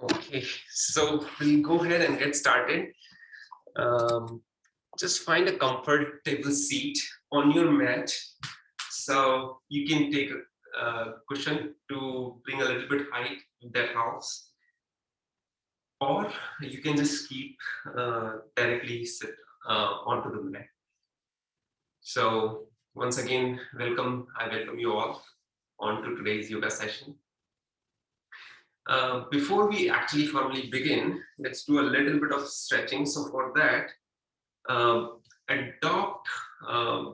Okay, so we'll go ahead and get started. Um, just find a comfortable seat on your mat. So you can take a cushion to bring a little bit height if that helps, or you can just keep directly sit onto the mat. So once again, I welcome you all onto today's yoga session. Before we actually formally begin, let's do a little bit of stretching. So for that, adopt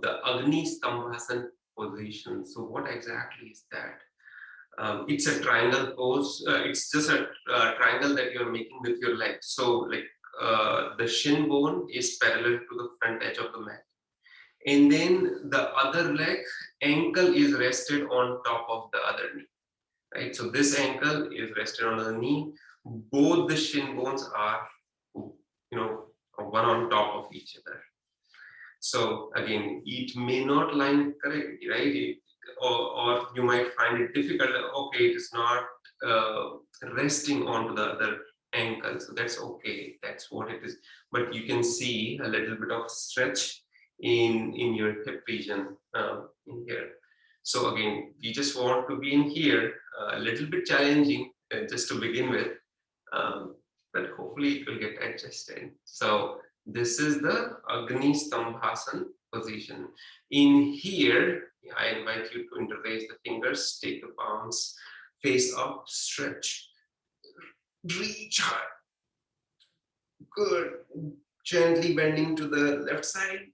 the Agni Stambhasan position. So what exactly is that? It's a triangle pose. It's just a triangle that you're making with your legs. So like the shin bone is parallel to the front edge of the mat. And then the other leg, ankle is rested on top of the other knee, right? So this ankle is rested on the knee. Both the shin bones are, one on top of each other. So again, it may not line correctly, right? Or you might find it difficult. Okay, it is not uh, resting onto the other ankle, so that's okay. That's what it is. But you can see a little bit of stretch in your hip region in here. So again, we just want to be in here, a little bit challenging just to begin with, um, but hopefully it will get adjusted. So this is the Agni Stambhasan position. In here, I invite you to interlace the fingers, take the palms, face up, stretch, reach high. Good. Gently bending to the left side.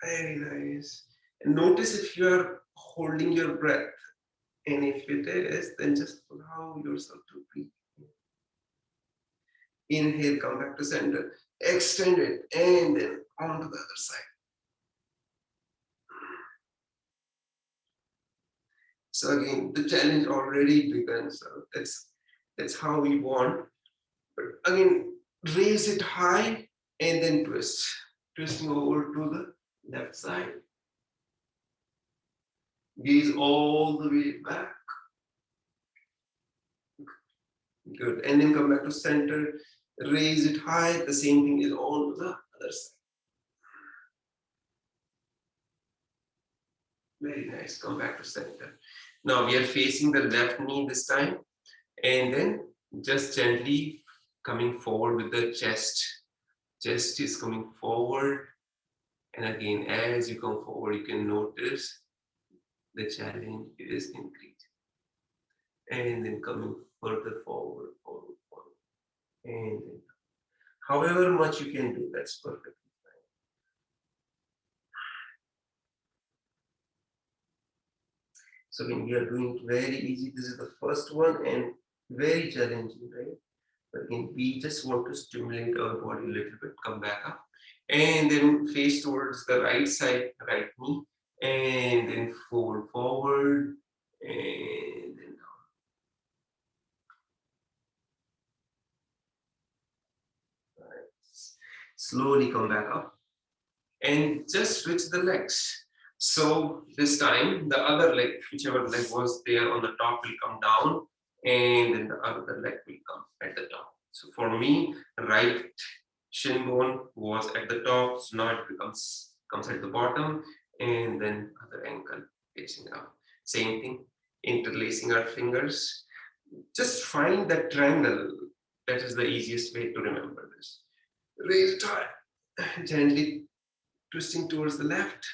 Very nice. And notice if you are holding your breath. And if it is, then just allow yourself to breathe. Inhale, come back to center. Extend it, and then on to the other side. So again, the challenge already begun. So that's how we want. But again, raise it high and then twist. Twisting over to the left side. Gaze all the way back. Good. And then come back to center. Raise it high. The same thing is on to the other side. Very nice. Come back to center. Now we are facing the left knee this time. And then just gently coming forward with the chest. Chest is coming forward. And again, as you come forward, you can notice the challenge is increasing. And then coming further forward, forward, forward. And then however much you can do, that's perfectly fine. So when we are doing it very easy, this is the first one and very challenging, right? But again, we just want to stimulate our body a little bit, come back up, and then face towards the right side, right knee, and then forward, and then down. Right. Slowly come back up, and just switch the legs. So this time, the other leg, whichever leg was there on the top, will come down, and then the other leg will come at the top. So for me, right shin bone was at the top, so now it comes at the bottom, and then other ankle facing up. Same thing, interlacing our fingers. Just find that triangle. That is the easiest way to remember this. Raise it high, gently twisting towards the left.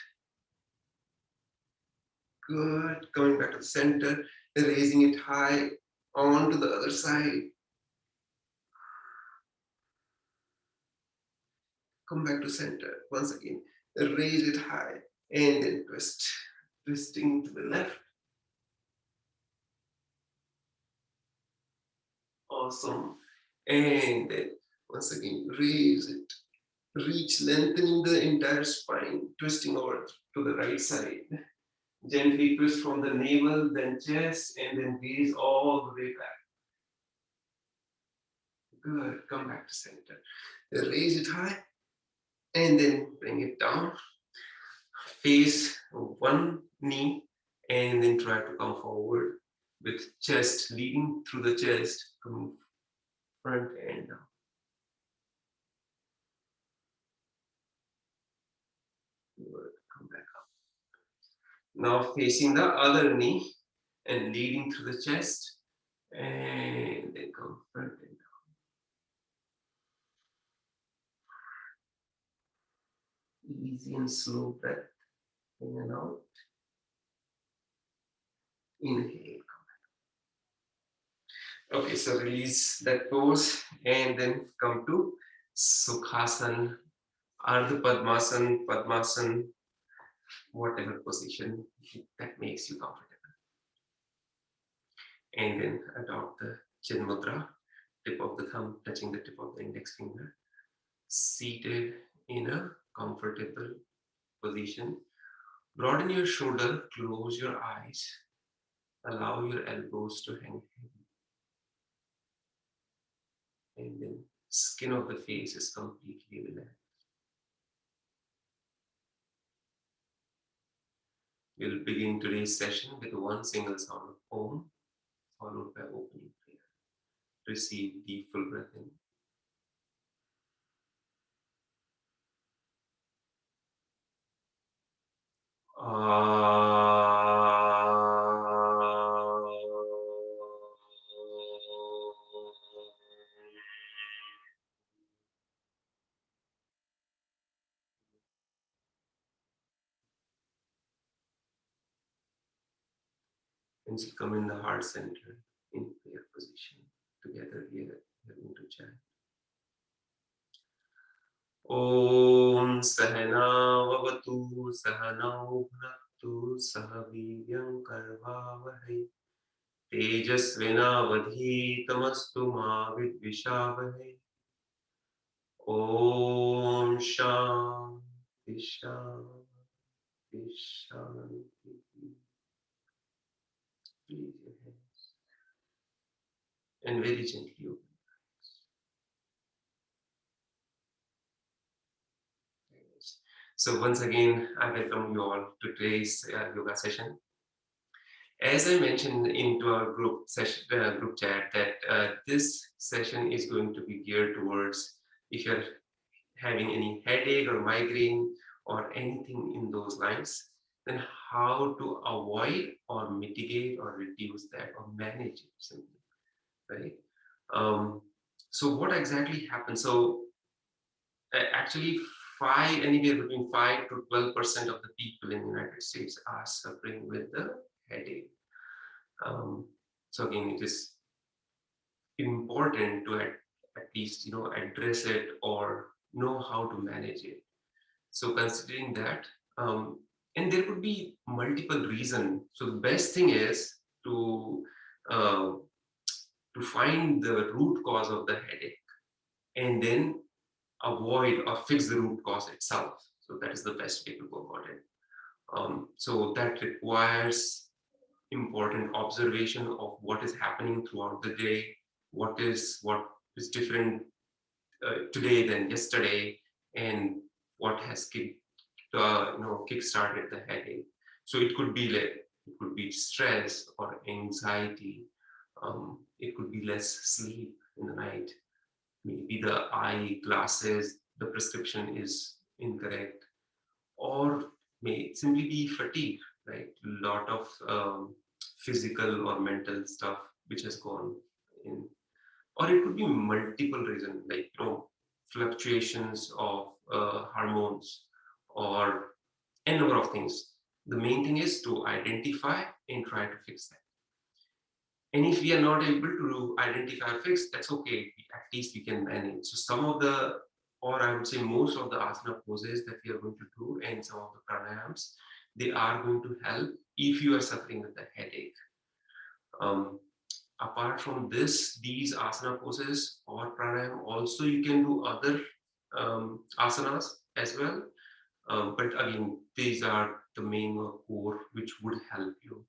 Good. Coming back to the center, raising it high onto the other side. Come back to center once again. Raise it high and then twist. Twisting to the left. Awesome. And then once again, raise it. Reach, lengthening the entire spine, twisting over to the right side. Gently twist from the navel, then chest, and then gaze all the way back. Good. Come back to center. Raise it high and then bring it down. Face one knee and then try to come forward. with chest leading through the chest, coming front and down. Good. Come back up. Now facing the other knee and leading through the chest, and then come front and down. Easy and slow breath in and out. Inhale. Okay, so release that pose and then come to Sukhasana, Ardha Padmasan, Padmasan, whatever position that makes you comfortable. And then adopt the Chin Mudra, tip of the thumb touching the tip of the index finger, seated in a comfortable position. Broaden your shoulder, close your eyes, allow your elbows to hang heavy. And then skin of the face is completely relaxed. We'll begin today's session with one single sound of Om, followed by opening prayer. Receive deep full breath in. And you come in the heart center in prayer position. Together we are going to chant. Om Sahana Vavatu Sahanau Bhunaktu Sahaviryam Karvavahai Tejasvinavadhitamastu Ma Vidvishavahai. Om Shanti Shanti Shanti. Please your hands and very gently open. So once again, I welcome you all to today's yoga session. As I mentioned into our group session, group chat, that this session is going to be geared towards if you're having any headache or migraine or anything in those lines, then how to avoid or mitigate or reduce that or manage it simply, right? So what exactly happens? So actually, anywhere between 5 to 12% of the people in the United States are suffering with the headache. So again, it is important to at least address it or know how to manage it. So considering that, and there could be multiple reasons. So the best thing is uh, to find the root cause of the headache and then avoid or fix the root cause itself. So that is the best way to go about it. So that requires important observation of what is happening throughout the day, what is different today than yesterday, and what has kick-started the headache. So it could be stress or anxiety. It could be less sleep in the night. Maybe the eye glasses, the prescription is incorrect, or may simply be fatigue, right? A lot of physical or mental stuff which has gone in, or it could be multiple reasons, like fluctuations of hormones or a number of things. The main thing is to identify and try to fix that. And if we are not able to identify or fix, that's okay. At least we can manage. So some of the, or I would say most of the asana poses that we are going to do and some of the pranayams, they are going to help if you are suffering with a headache. Apart from these asana poses or pranayam, also you can do other asanas as well. But again, these are the main core which would help you.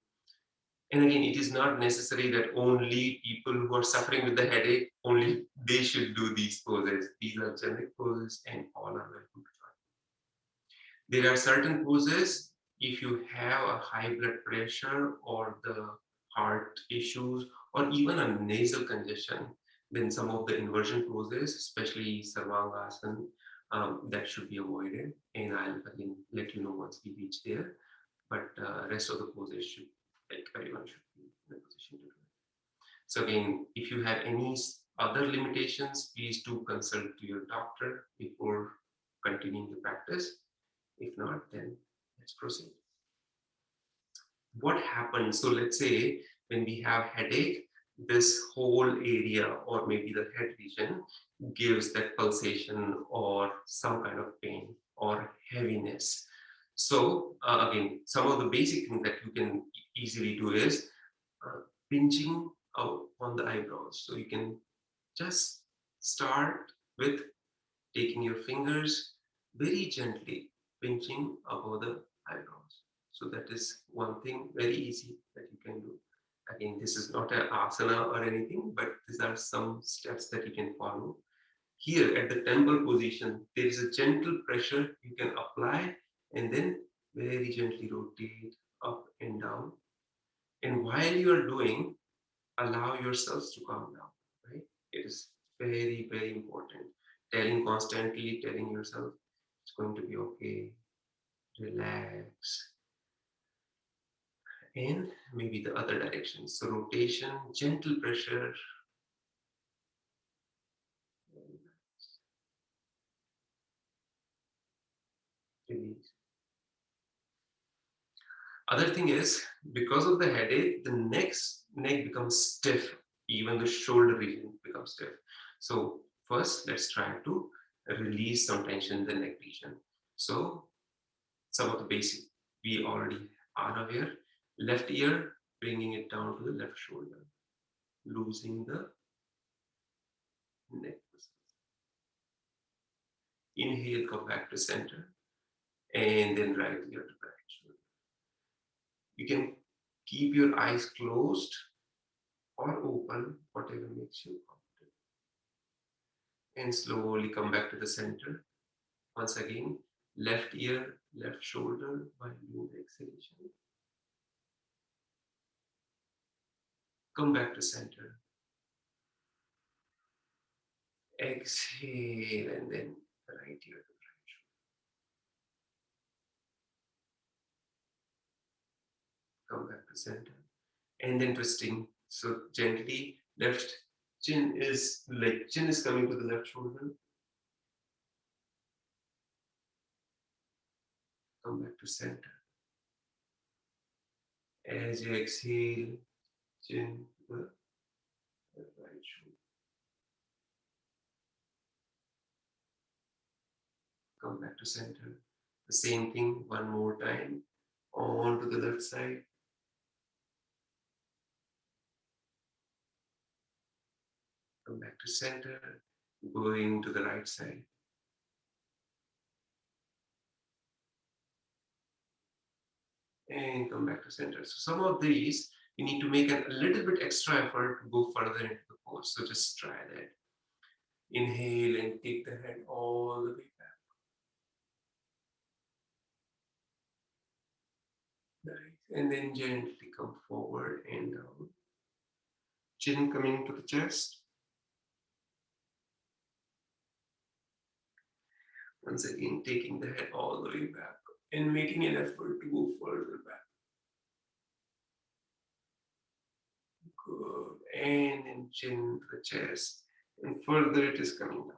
And again, it is not necessary that only people who are suffering with the headache, only they should do these poses. These are generic poses and all are welcome to try. There are certain poses, if you have a high blood pressure or the heart issues, or even a nasal congestion, then some of the inversion poses, especially Sarvangasana, that should be avoided. And I'll again let you know once we reach there. But rest of the poses should, like everyone should be in a position to do it. So again, if you have any other limitations, please do consult to your doctor before continuing the practice. If not, then let's proceed. What happens? So let's say when we have headache, this whole area or maybe the head region gives that pulsation or some kind of pain or heaviness. So again, some of the basic things that you can easily do is pinching out on the eyebrows. So you can just start with taking your fingers very gently, pinching above the eyebrows. So that is one thing very easy that you can do. Again, this is not an asana or anything, but these are some steps that you can follow. Here at the temple position, there is a gentle pressure you can apply and then very gently rotate up and down. And while you are doing, allow yourselves to calm down, right? It is very, very important. Constantly telling yourself it's going to be okay, relax, and maybe the other direction. So rotation, gentle pressure, release. Other thing is, because of the headache, the neck becomes stiff. Even the shoulder region becomes stiff. So first, let's try to release some tension in the neck region. So some of the basic we already are aware. Left ear, bringing it down to the left shoulder, losing the neck muscles. Inhale, come back to center, and then right ear to right shoulder. You can keep your eyes closed or open, whatever makes you comfortable. And slowly come back to the center. Once again, left ear, left shoulder while doing the exhalation. Come back to center. Exhale, and then right ear to right shoulder. Come back to center. And then twisting. So gently, left chin is coming to the left shoulder. Come back to center. As you exhale, chin to the right shoulder. Come back to center. The same thing one more time. On to the left side. Come back to center. Going to the right side. And come back to center. So some of these, you need to make a little bit extra effort to go further into the pose. So just try that. Inhale and take the head all the way back. Nice. And then gently come forward and down. Chin coming to the chest. Once again, taking the head all the way back and making an effort to go further back. Good. And then chin to the chest. And further it is coming down.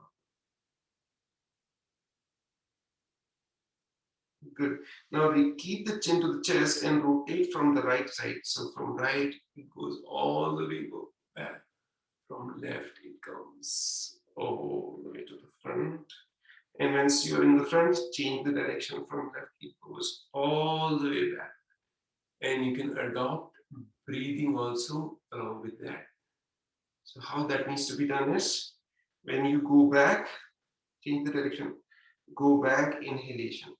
Good. Now we keep the chin to the chest and rotate from the right side. So from right, it goes all the way back. From left, it comes all the way to the front. And once you're in the front, change the direction from left, it goes all the way back. And you can adopt breathing also along with that. So how that needs to be done is, when you go back, change the direction, go back, inhalation.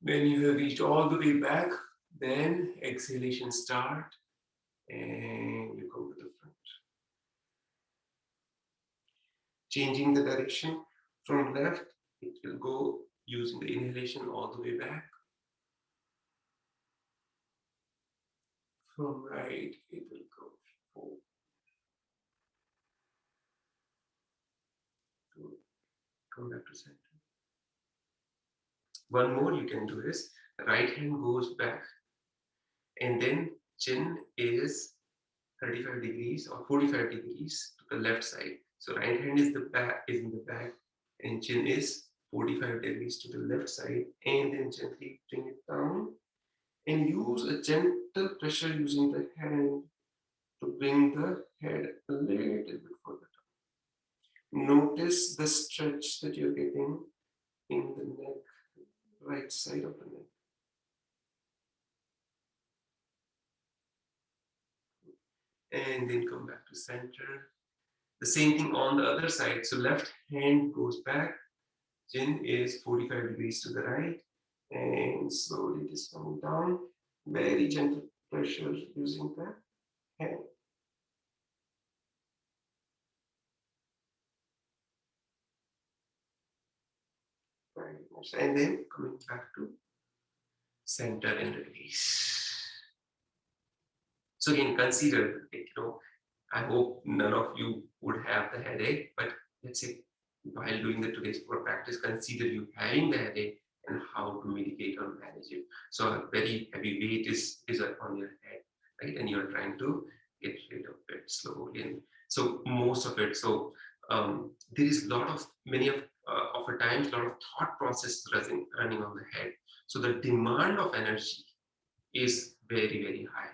When you have reached all the way back, then exhalation start and you come to the front. Changing the direction from left, it will go using the inhalation all the way back. From right, it will go forward. Come back to center. One more you can do is right hand goes back, and then chin is 35 degrees or 45 degrees to the left side. So right hand is in the back, and chin is 45 degrees to the left side, and then gently bring it down and use a gentle pressure using the hand to bring the head a little bit further down. Notice the stretch that you're getting in the neck, right side of the neck. And then come back to center. The same thing on the other side. So left hand goes back, chin is 45 degrees to the right, and slowly it is coming down. Very gentle pressure using the hand. Very much. And then coming back to center and release. So again, consider, I hope none of you would have the headache, but let's say while doing the today's practice, consider you having the headache and how to mitigate or manage it. So a very heavy weight is on your head, right? And you're trying to get rid of it slowly. And so most of it, there is many of a times, a lot of thought process running on the head. So the demand of energy is very, very high.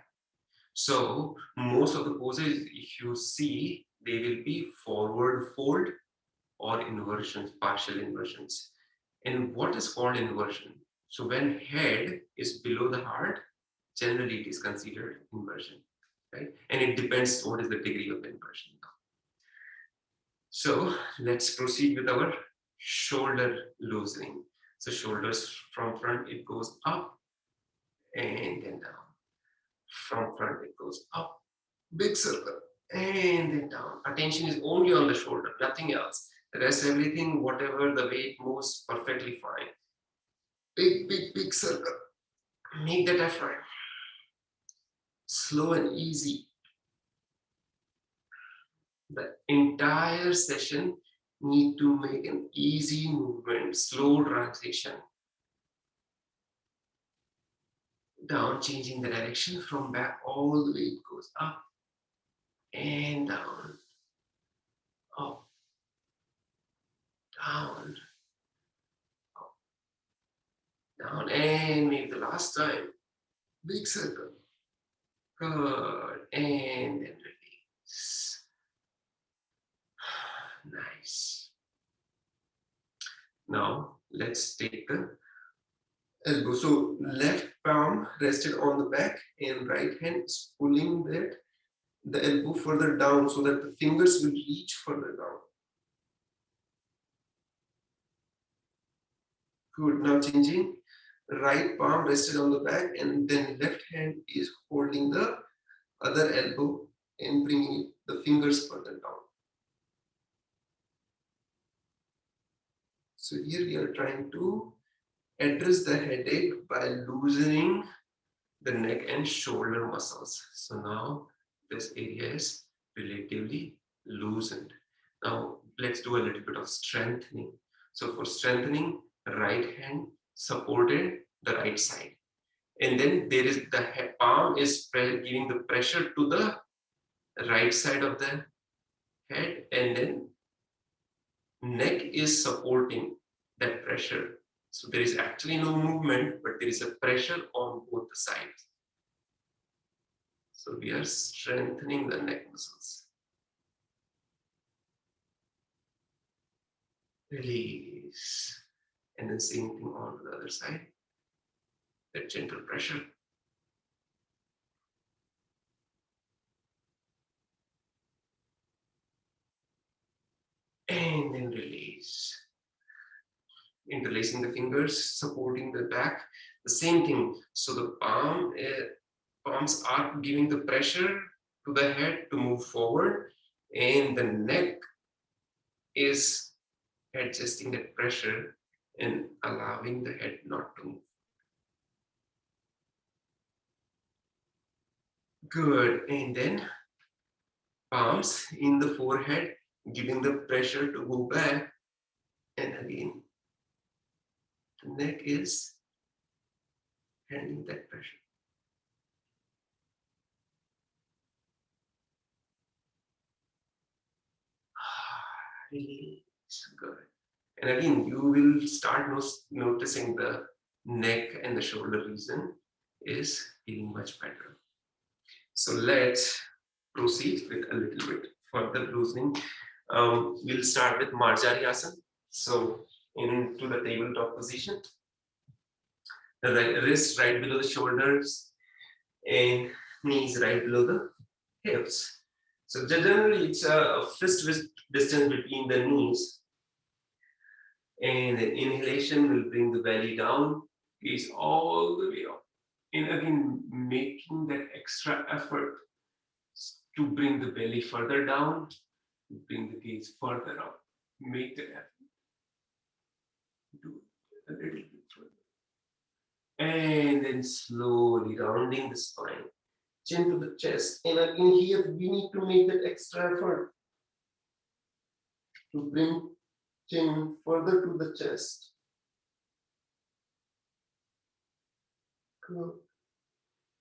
So most of the poses, if you see, they will be forward fold or inversions, partial inversions. And what is called inversion? So when head is below the heart, generally it is considered inversion, right? And it depends what is the degree of inversion. So let's proceed with our shoulder loosening. So shoulders from front, it goes up and then down. From front, it goes up, big circle, and then down. Attention is only on the shoulder, nothing else. The rest, everything, whatever the weight moves, perfectly fine. Big, big, big circle. Make that effort. Slow and easy. The entire session need to make an easy movement, slow transition. Down, changing the direction from back all the way, it goes up and down, up, down, up, down, and maybe the last time, big circle. Good, and then release. Nice. Now let's take the elbow. So left palm rested on the back and right hand is pulling the elbow further down so that the fingers will reach further down. Good. Now changing. Right palm rested on the back and then left hand is holding the other elbow and bringing the fingers further down. So here we are trying to address the headache by loosening the neck and shoulder muscles. So now this area is relatively loosened. Now let's do a little bit of strengthening. So for strengthening, right hand supported the right side. And then there is the palm is giving the pressure to the right side of the head, and then neck is supporting that pressure. So there is actually no movement, but there is a pressure on both the sides. So we are strengthening the neck muscles. Release. And then same thing on the other side. That gentle pressure. And then release. Interlacing the fingers, supporting the back. The same thing. So the palms are giving the pressure to the head to move forward, and the neck is adjusting that pressure and allowing the head not to move. Good. And then palms in the forehead, giving the pressure to go back. And again, the neck is handling that pressure. Release. Good. And again, you will start noticing the neck and the shoulder region is feeling much better. So let's proceed with a little bit further loosening. We'll start with Marjari Asana. So into the tabletop position, the wrist right below the shoulders and knees right below the hips. So generally it's a fist distance between the knees, and the inhalation will bring the belly down, gaze all the way up. And again, making that extra effort to bring the belly further down, bring the gaze further up. Make the effort. Do it a little bit further. And then slowly rounding the spine, chin to the chest. And again, here we need to make that extra effort to bring chin further to the chest. Good.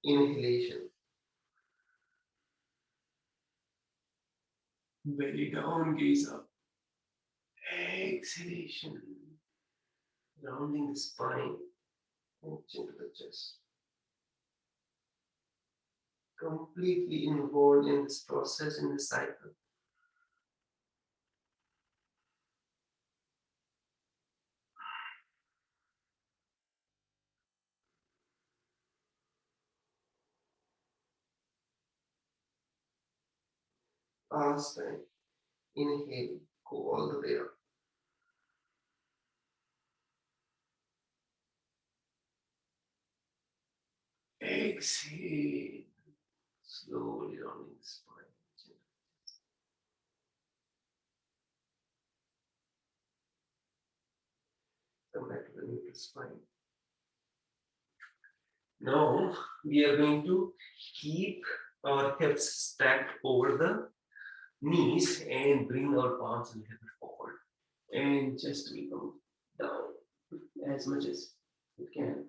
Inhalation. Belly down, gaze up. Exhalation. Rounding the spine and chin to the chest. Completely involved in this process, in this cycle. Last time. Inhale, go all the way up. Exhale, slowly rounding the spine. Come back to the neutral spine. Now we are going to keep our hips stacked over the knees and bring our palms a little bit forward. And just we come down as much as you can.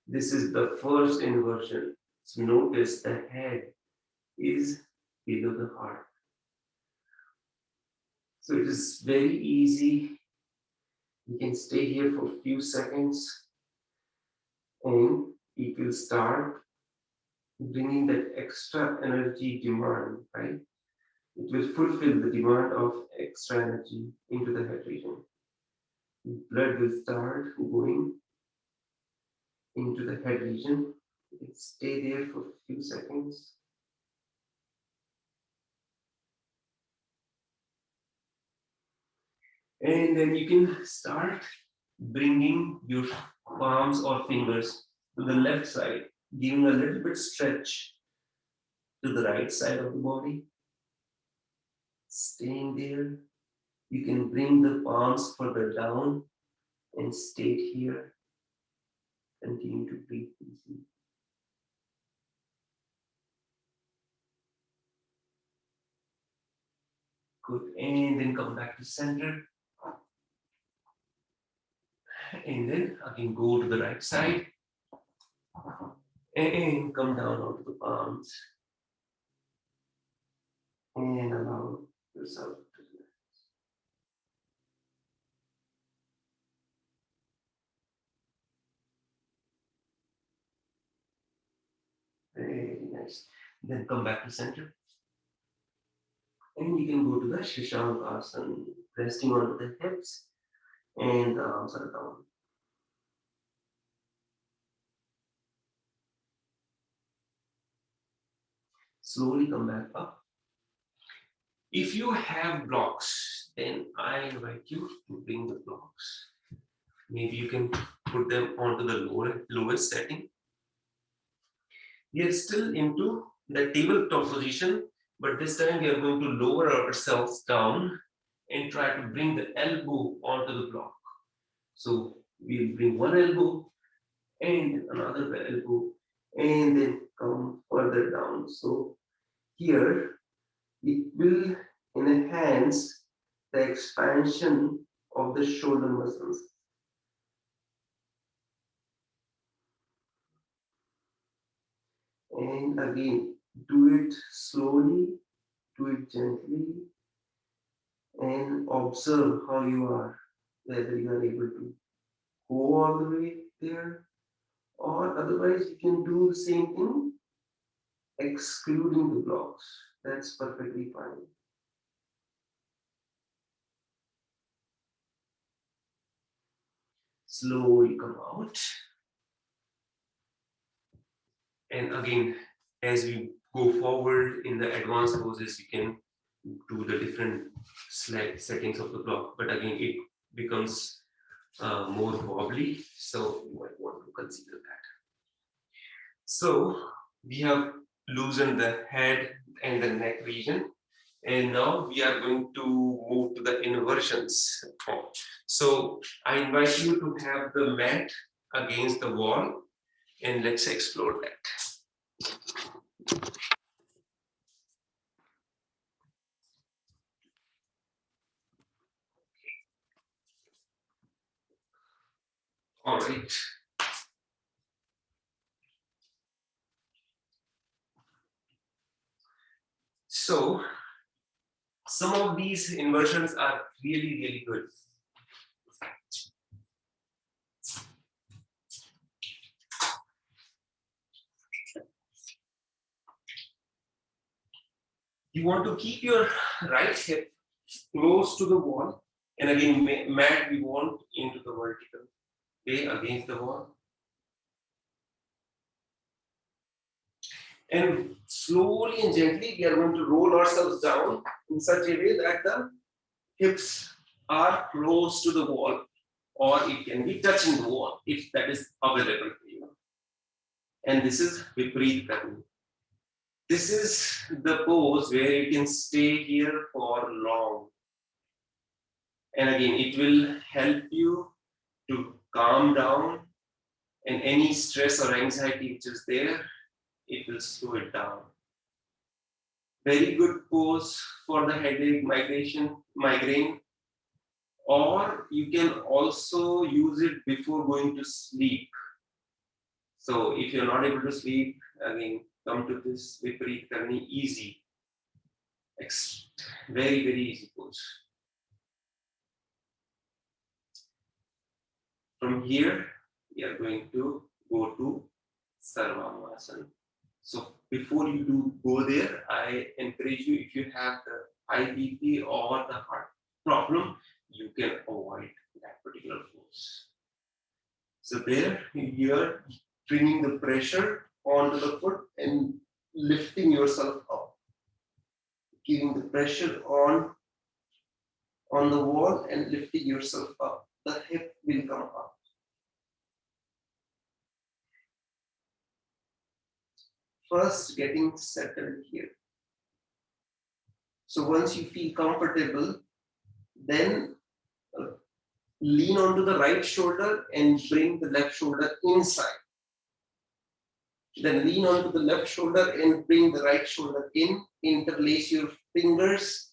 This is the first inversion. So notice the head is below the heart. So it is very easy. You can stay here for a few seconds and it will start bringing that extra energy demand, right? It will fulfill the demand of extra energy into the head region. Blood will start going into the head region. You can stay there for a few seconds. And then you can start bringing your palms or fingers to the left side, giving a little bit stretch to the right side of the body. Staying there. You can bring the palms further down and stay here. Continue to breathe easily. Good. And then come back to center. And then again go to the right side. And come down onto the palms. And allow yourself to relax. Very nice. Then come back to center. And you can go to the Shashank Asana, resting onto the hips and the arms are down. Slowly come back up. If you have blocks, then I invite you to bring the blocks. Maybe you can put them onto the lowest setting. We are still into the tabletop position, but this time we are going to lower ourselves down and try to bring the elbow onto the block. So we'll bring one elbow and another elbow and then come further down. So here it will enhance the expansion of the shoulder muscles. And again, do it slowly, do it gently, and observe how you are, whether you are able to go all the way there, or otherwise you can do the same thing, excluding the blocks. That's perfectly fine. Slowly come out. And again, as we go forward in the advanced poses, you can do the different settings of the block. But again, it becomes more wobbly, so you might want to consider that. So we have loosened the head and the neck region, and now we are going to move to the inversions. So I invite you to have the mat against the wall, and let's explore that. All right. So some of these inversions are really, really good. You want to keep your right hip close to the wall, and again, mat we want into the vertical way against the wall. And slowly and gently, we are going to roll ourselves down in such a way that the hips are close to the wall, or it can be touching the wall if that is available for you. And this is Viparit Karni. This is the pose where you can stay here for long. And again, it will help you to calm down, and any stress or anxiety which is there, it will slow it down. Very good pose for the headache, migraine, or you can also use it before going to sleep. So if you're not able to sleep, again, come to this Viparit Karni, easy. Very, very easy pose. From here, we are going to go to Sarvamasana. So before you do go there, I encourage you, if you have the high BP or the heart problem, you can avoid that particular pose. So there, you are bringing the pressure onto the foot and lifting yourself up, giving the pressure on the wall and lifting yourself up. The hip will come up. First, getting settled here. So once you feel comfortable, then lean onto the right shoulder and bring the left shoulder inside. Then lean onto the left shoulder and bring the right shoulder in. Interlace your fingers,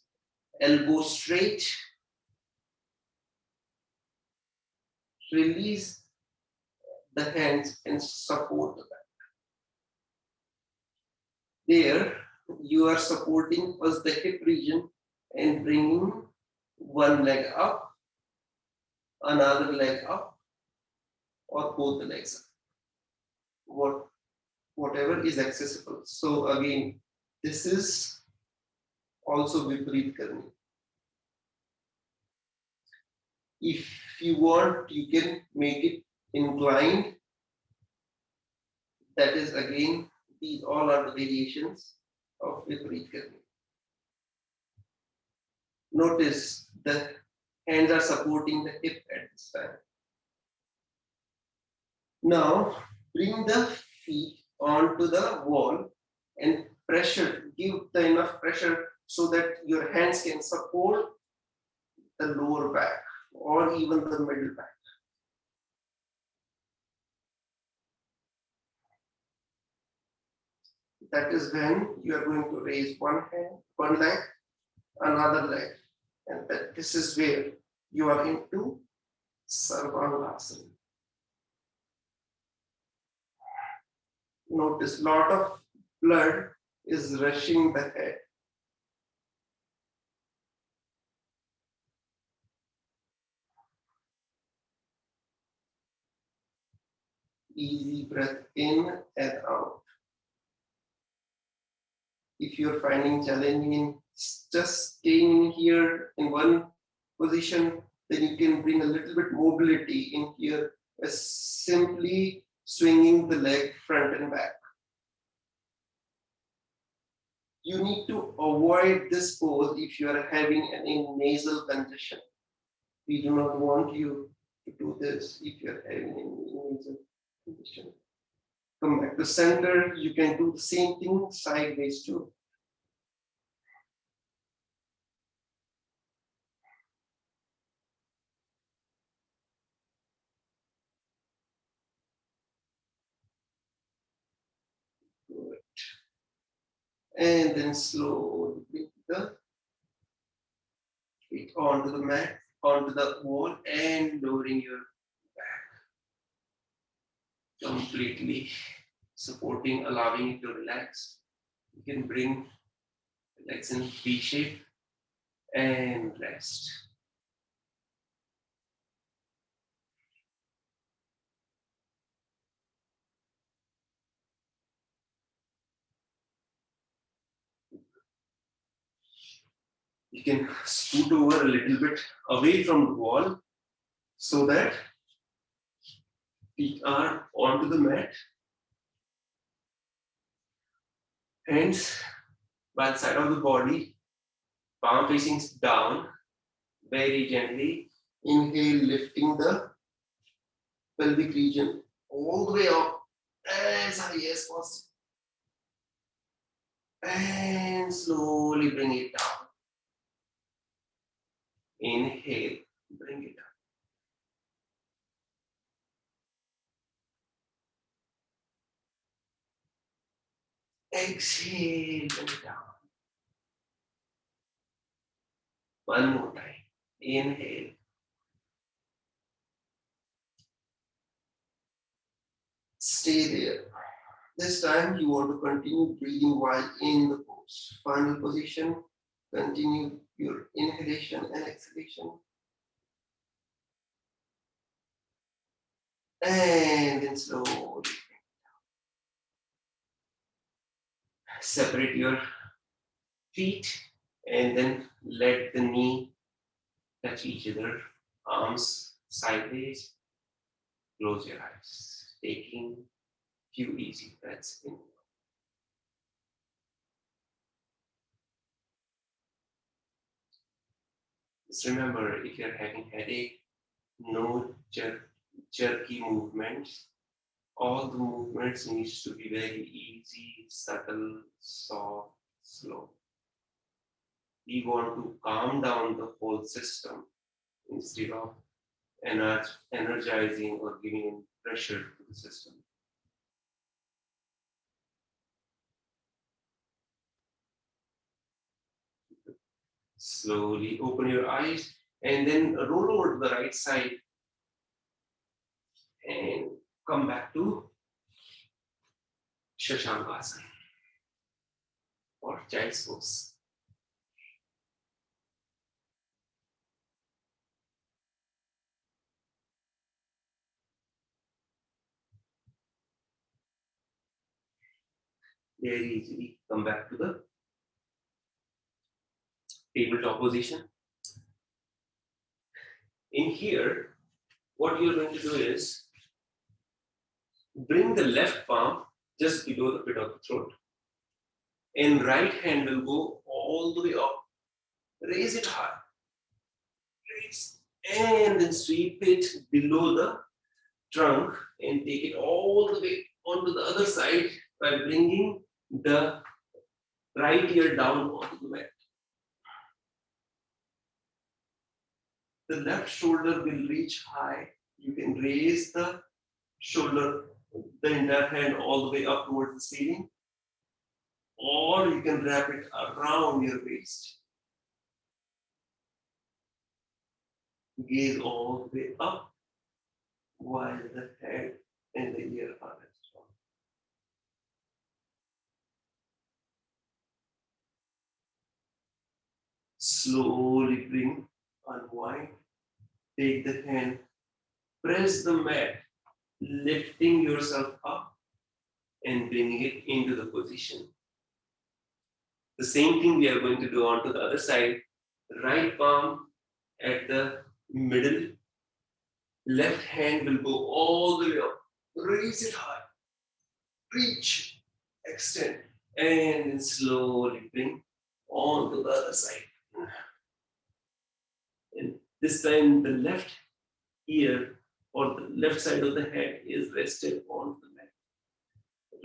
elbow straight. Release the hands and support the back. There, you are supporting first the hip region and bringing one leg up, another leg up, or both the legs up. Whatever is accessible. So again, this is also Viparit Karni. If you want, you can make it inclined. That is again, these all are the variations of Viparit Karni. Notice the hands are supporting the hip at this time. Now, bring the feet onto the wall and give the enough pressure so that your hands can support the lower back or even the middle back. That is when you are going to raise one hand, one leg, another leg. And this is where you are into Sarvangasana. Notice a lot of blood is rushing the head. Easy breath in and out. If you're finding challenging in just staying here in one position, then you can bring a little bit mobility in here by simply swinging the leg front and back. You need to avoid this pose if you are having any nasal congestion. We do not want you to do this if you are having any nasal congestion. Come back to center. You can do the same thing sideways too. Good. And then slowly bring the feet onto the mat, onto the wall, and lowering your back. Completely supporting, allowing it to relax. You can bring the legs in V shape and rest. You can scoot over a little bit away from the wall so that feet are onto the mat. Hands by the side of the body, palm facing down, very gently. Inhale, lifting the pelvic region all the way up as high as possible. And slowly bring it down. Inhale, bring it up. Exhale, bring it down. One more time. Inhale. Stay there. This time you want to continue breathing while in the pose. Final position. Continue your inhalation and exhalation. And then slowly separate your feet and then let the knee touch each other. Arms sideways. Close your eyes. Taking few easy breaths in. Just remember, if you're having headache, no jerky movements. All the movements needs to be very easy, subtle, soft, slow. We want to calm down the whole system instead of energizing or giving pressure to the system. Slowly open your eyes and then roll over to the right side and come back to Shashankasana or child's pose. Very easily come back to the tabletop position. In here, what you're going to do is bring the left palm just below the pit of the throat, and right hand will go all the way up. Raise it high. Raise. And then sweep it below the trunk and take it all the way onto the other side by bringing the right ear down onto the mat. The left shoulder will reach high. You can raise the shoulder, the entire hand all the way up towards the ceiling. or you can wrap it around your waist. Gaze all the way up while the head and the ear are strong. Slowly bring, unwind, take the hand, press the mat, lifting yourself up and bringing it into the position. The same thing we are going to do onto the other side. Right palm at the middle, left hand will go all the way up. Raise it high, reach, extend, and then slowly bring onto the other side. And this time the left ear or the left side of the head is rested on the mat.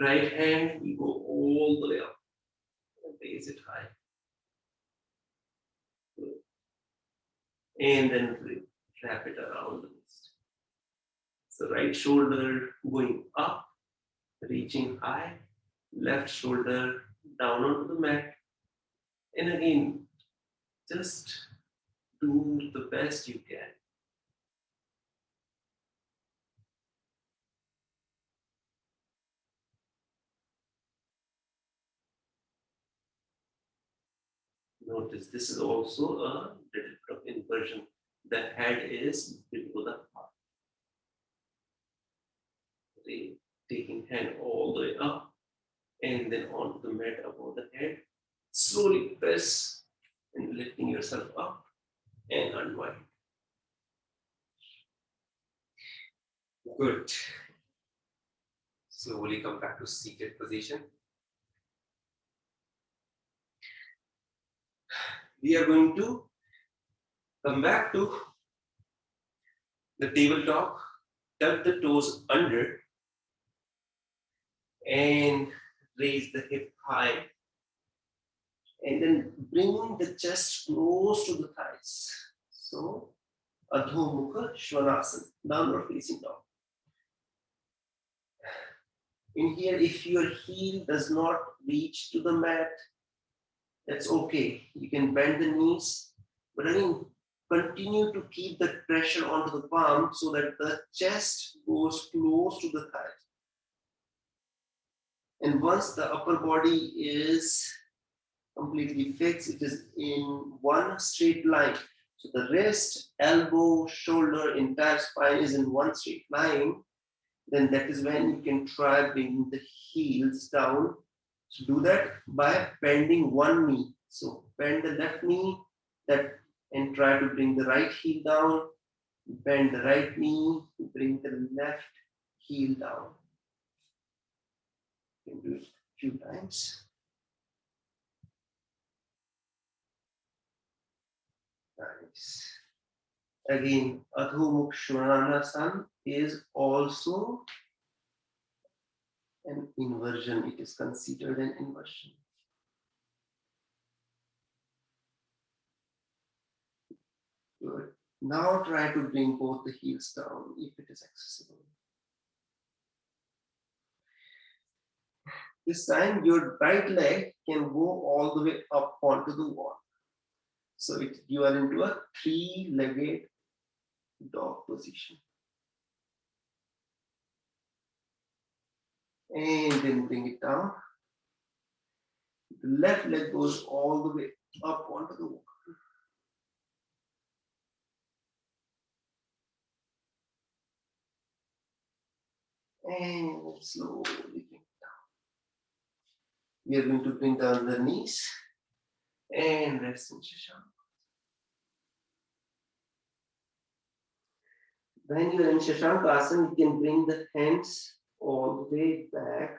Right hand will go all the way up and raise it high. And then wrap it around the wrist. So right shoulder going up, reaching high, left shoulder down onto the mat. And again, just do the best you can. Notice this is also a little bit of inversion. The head is below the heart. Taking hand all the way up and then onto the mat above the head. Slowly press and lifting yourself up and unwind. Good. Slowly come back to seated position. We are going to come back to the tabletop, tuck the toes under and raise the hip high and then bring the chest close to the thighs. So, Adho Mukha Svanasana, downward facing dog. In here, if your heel does not reach to the mat, that's okay. You can bend the knees, but again, continue to keep the pressure onto the palm so that the chest goes close to the thighs. And once the upper body is completely fixed, it is in one straight line. So the wrist, elbow, shoulder, entire spine is in one straight line. Then that is when you can try bringing the heels down. So do that by bending one knee. So bend the left knee and try to bring the right heel down. Bend the right knee, bring the left heel down. You can do it a few times. Nice. Again, Adho Mukha Svanasana is also an inversion. It is considered an inversion. Good. Now try to bring both the heels down if it is accessible. This time your right leg can go all the way up onto the wall. So you are into a three-legged dog position. And then bring it down. The left leg goes all the way up onto the wall. And slowly bring it down. We are going to bring down the knees and rest in Shashank. When you are in Shashankasana, you can bring the hands all the way back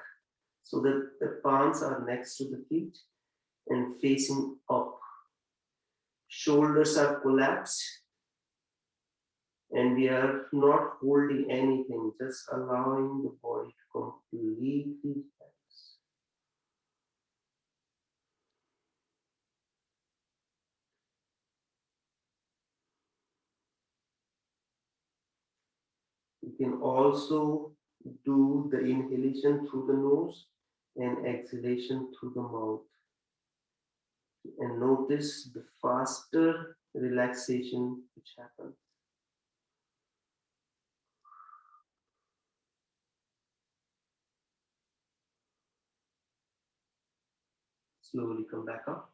so that the palms are next to the feet and facing up. Shoulders are collapsed and we are not holding anything, just allowing the body to completely relax. You can also do the inhalation through the nose and exhalation through the mouth. And notice the faster relaxation which happens. Slowly come back up.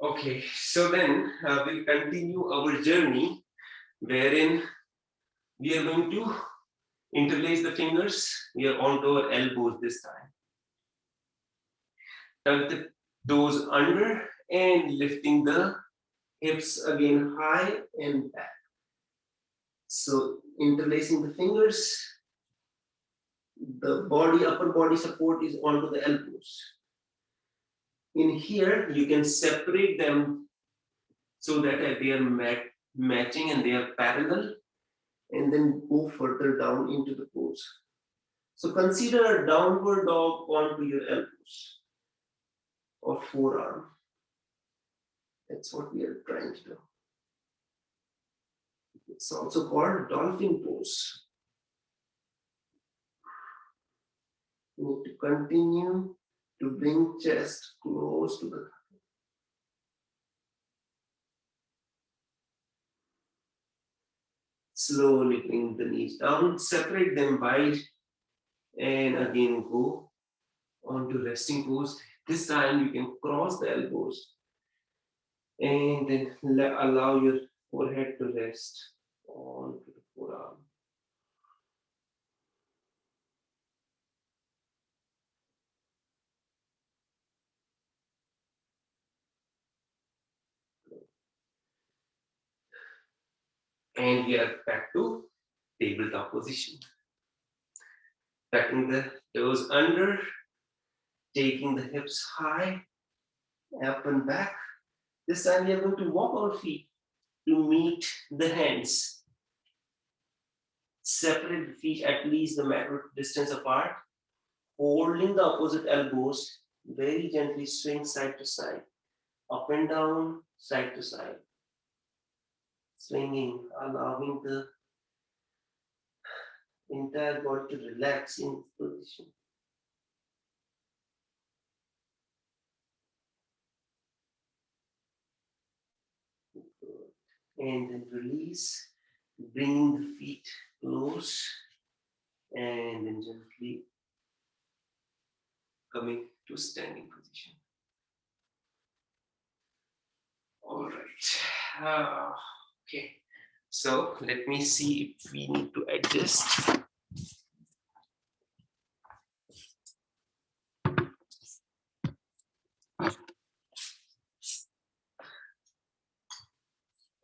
Okay, so then we'll continue our journey wherein we are going to interlace the fingers. We are onto our elbows this time. Tuck the toes under and lifting the hips again high and back. So interlacing the fingers, the body, upper body support is onto the elbows. In here, you can separate them so that they are matching and they are parallel, and then go further down into the pose. So consider a downward dog onto your elbows or forearm. That's what we are trying to do. It's also called dolphin pose. You need to continue to bring chest close to the. Slowly bring the knees down, separate them wide, and again go onto resting pose. This time you can cross the elbows and then allow your forehead to rest onto the forearm. And we are back to tabletop position. Tucking the toes under, taking the hips high, up and back. This time we are going to walk our feet to meet the hands. Separate the feet at least the matter distance apart. Holding the opposite elbows, very gently swing side to side, up and down, side to side. Swinging, allowing the entire body to relax in position. And then release, bringing the feet close, and then gently coming to standing position. All right. Okay. So let me see if we need to adjust.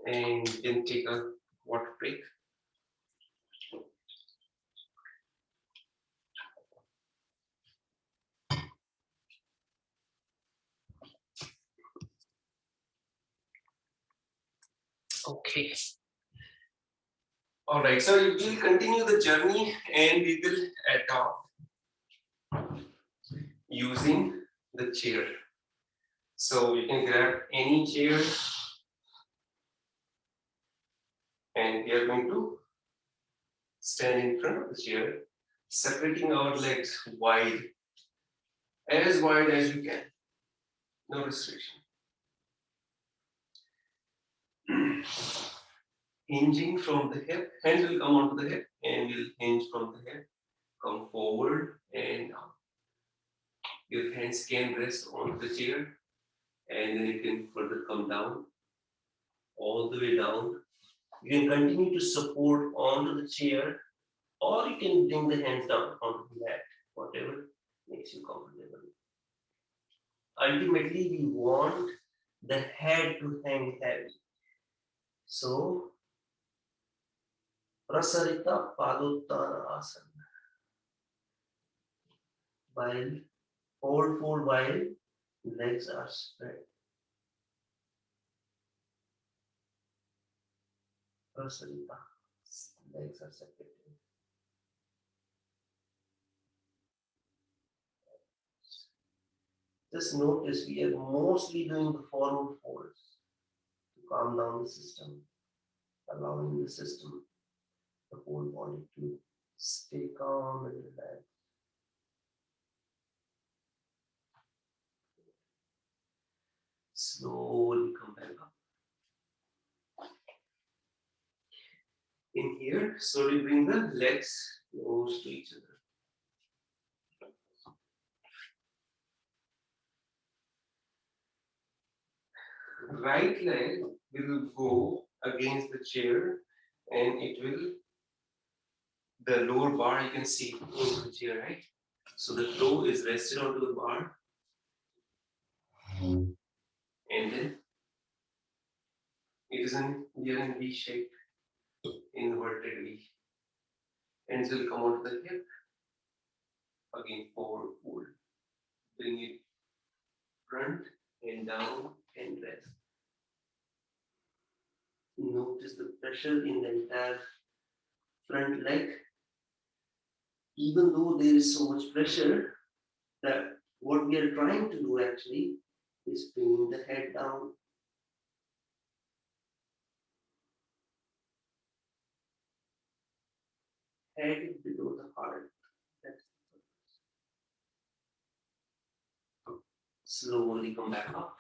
And then take a water break. Okay. All right. So we'll continue the journey and we will adopt using the chair. So you can grab any chair and we are going to stand in front of the chair, separating our legs wide as you can. No restriction. Hinging from the hip, hands will come onto the hip and will hinge from the hip, come forward and down. Your hands can rest on the chair and then it can further come down, all the way down. You can continue to support onto the chair or you can bring the hands down onto the mat, whatever makes you comfortable. Ultimately, we want the head to hang heavy. So, Prasarita Padottana Asana. While hold while legs are spread. Prasarita, legs are separated. Just notice we are mostly doing the forward folds to calm down the system, allowing the system, the whole body to Stay calm and relax. Slowly come back up. In here, slowly bring the legs close to each other. Right leg will go against the chair and it will, the lower bar you can see in the chair, right? So the toe is rested onto the bar and then it is in, we are in V shape, inverted V. And it will come onto the hip. Again, forward fold. Bring it front and down and rest. Notice the pressure in the entire front leg. Even though there is so much pressure, that what we are trying to do actually is bringing the head down. Head below the heart. That's slowly come back up.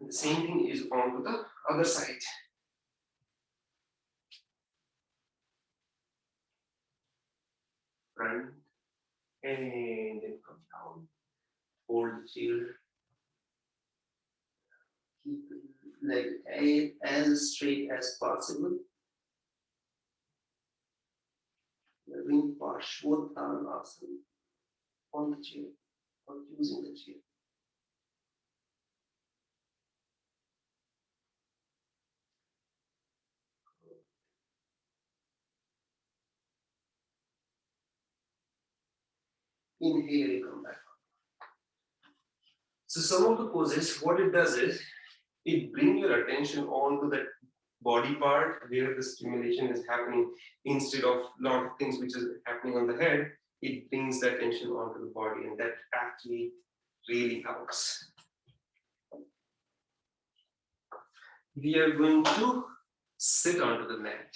The same thing is on to the other side. Front and then come down. Hold the chair. Keep the leg as straight as possible. Doing Parshvottanasana on the chair or using the chair. Inhale, come back up. So some of the poses, what it does is, it brings your attention onto that body part where the stimulation is happening instead of a lot of things which is happening on the head. It brings the attention onto the body and that actually really helps. We are going to sit onto the mat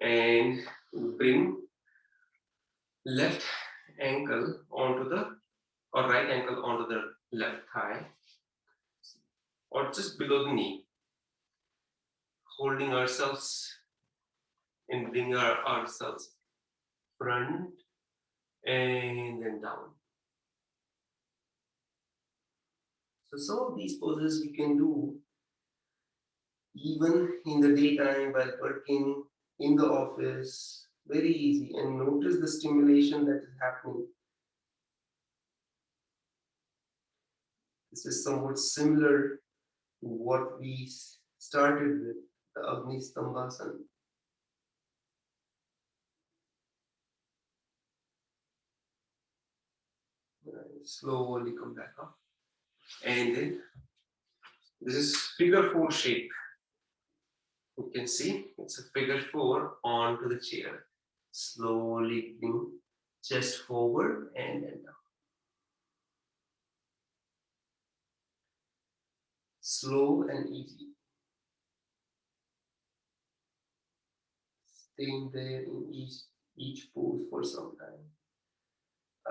and bring left ankle onto the, or right ankle onto the left thigh, or just below the knee, holding ourselves and bring ourselves front and then down. So some of these poses we can do even in the daytime while working in the office, very easy, and notice the stimulation that is happening. This is somewhat similar to what we started with, the Agni Stambhasana. Slowly come back up. And then this is figure 4 shape. You can see it's a figure 4 onto the chair. Slowly bring chest forward and then down. Slow and easy. Staying there in each pose for some time,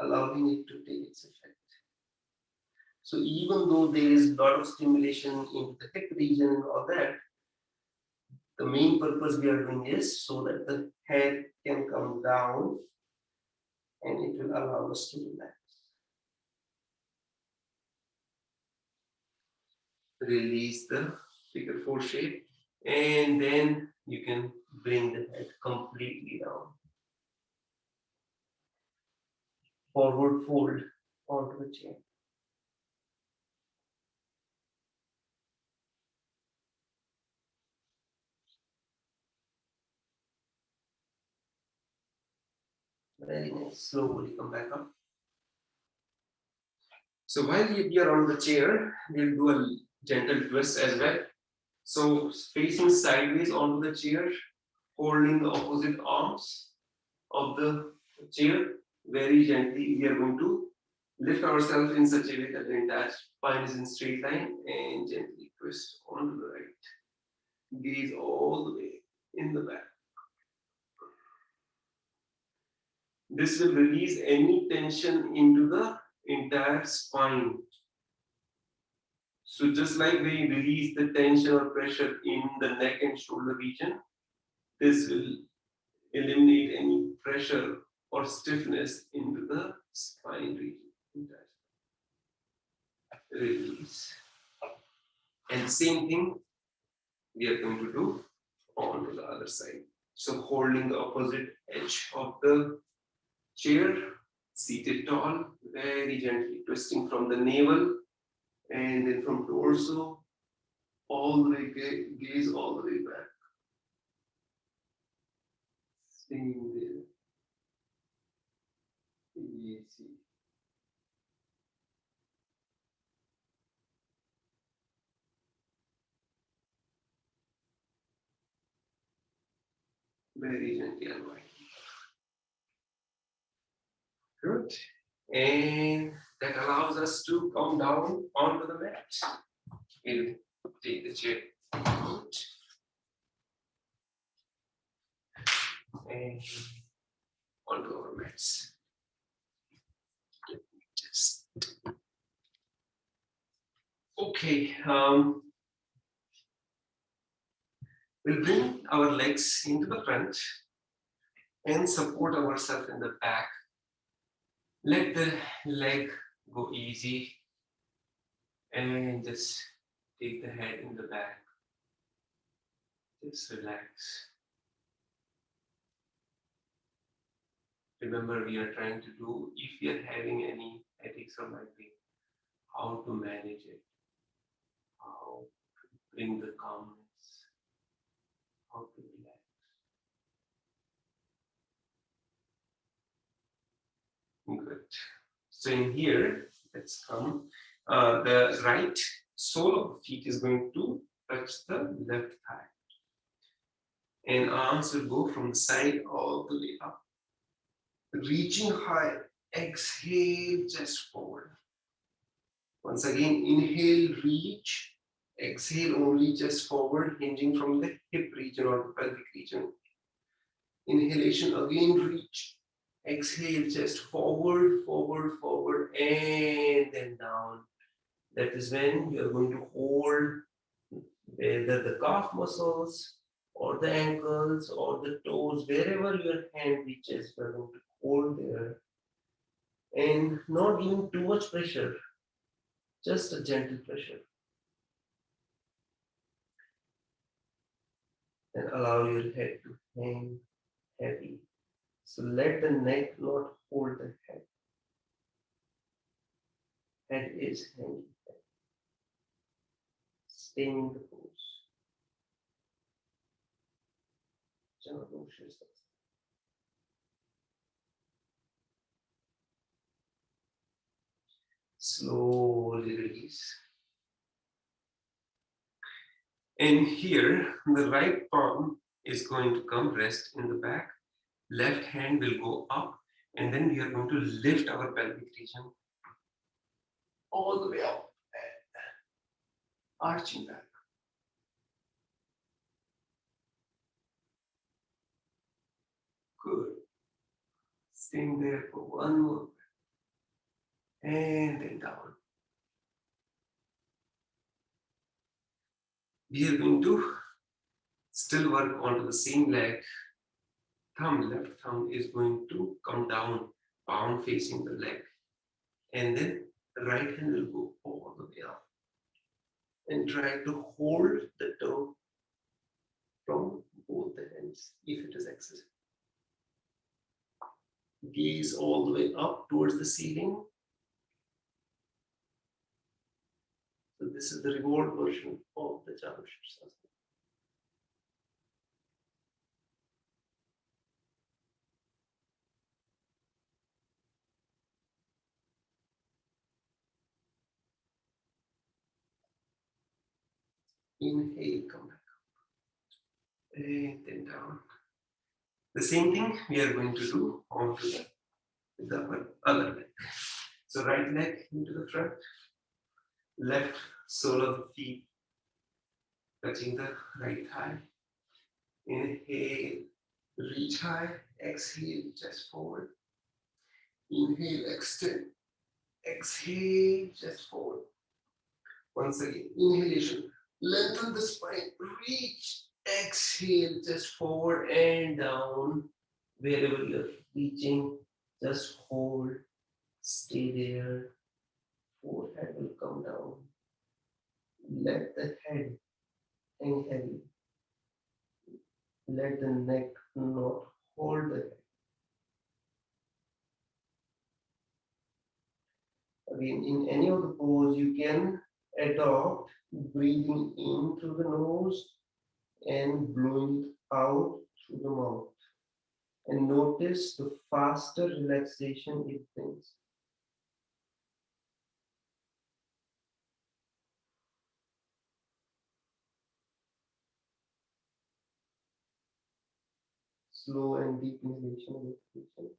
allowing it to take its effect. So even though there is a lot of stimulation into the hip region and all that, the main purpose we are doing is so that the head can come down and it will allow us to relax. Release the figure 4 shape and then you can bring the head completely down. Forward fold onto the chair. Very nice. Slowly come back up. So while we are on the chair, we'll do a gentle twist as well. So facing sideways onto the chair, holding the opposite arms of the chair, very gently we are going to lift ourselves in such a way that the entire spine is in straight line and gently twist onto the right. Gaze all the way in the back. This will release any tension into the entire spine. So just like we release the tension or pressure in the neck and shoulder region, this will eliminate any pressure or stiffness into the spine region. Release. And same thing we are going to do on the other side. So holding the opposite edge of the chair, seated tall, very gently twisting from the navel and then from torso all the way, gaze all the way back. Staying there. Easy. Very gently unwind. Good. And that allows us to come down onto the mat. We'll take the chair out and onto our mats. Just okay. We'll bring our legs into the front and support ourselves in the back. Let the leg go easy and just take the head in the back. Just relax. Remember, we are trying to do, if we are having any headaches or migraine, how to manage it, how to bring the calmness, how to relax. Good. So in here, let's come. The right sole of the feet is going to touch the left thigh. And arms will go from the side all the way up. Reaching high, exhale, chest forward. Once again, inhale, reach. Exhale, only chest forward, hinging from the hip region or the pelvic region. Inhalation, again, reach. Exhale, chest forward, forward, forward, and then down. That is when you are going to hold either the calf muscles or the ankles or the toes, wherever your hand reaches, you are going to hold there. And not giving too much pressure, just a gentle pressure. And allow your head to hang heavy. So let the neck not hold the head. Head is hanging. Staying in the pose. Slowly release. And here, the right palm is going to come rest in the back. Left hand will go up, and then we are going to lift our pelvic region all the way up, arching back. Good. Staying there for one more breath. And then down. We are going to still work onto the same leg. Left thumb is going to come down, palm facing the leg. And then the right hand will go all the way up. And try to hold the toe from both the hands if it is accessible. Gaze all the way up towards the ceiling. So this is the reward version of the Chaturshasana. Inhale, come back up. And then down. The same thing we are going to do onto the other leg. So right leg into the front, left sole of the feet touching the right thigh. Inhale, reach high, exhale, chest forward. Inhale, extend. Exhale, chest forward. Once again, inhalation. Lengthen the spine. Reach. Exhale, chest forward and down. Wherever you're reaching, just hold. Stay there. Forehead will come down. Let the head hang heavy. Let the neck not hold the head. Again, in any of the pose, you can adopt breathing in through the nose and blowing it out through the mouth. And notice the faster relaxation it brings. Slow and deep inhalation and exhalation.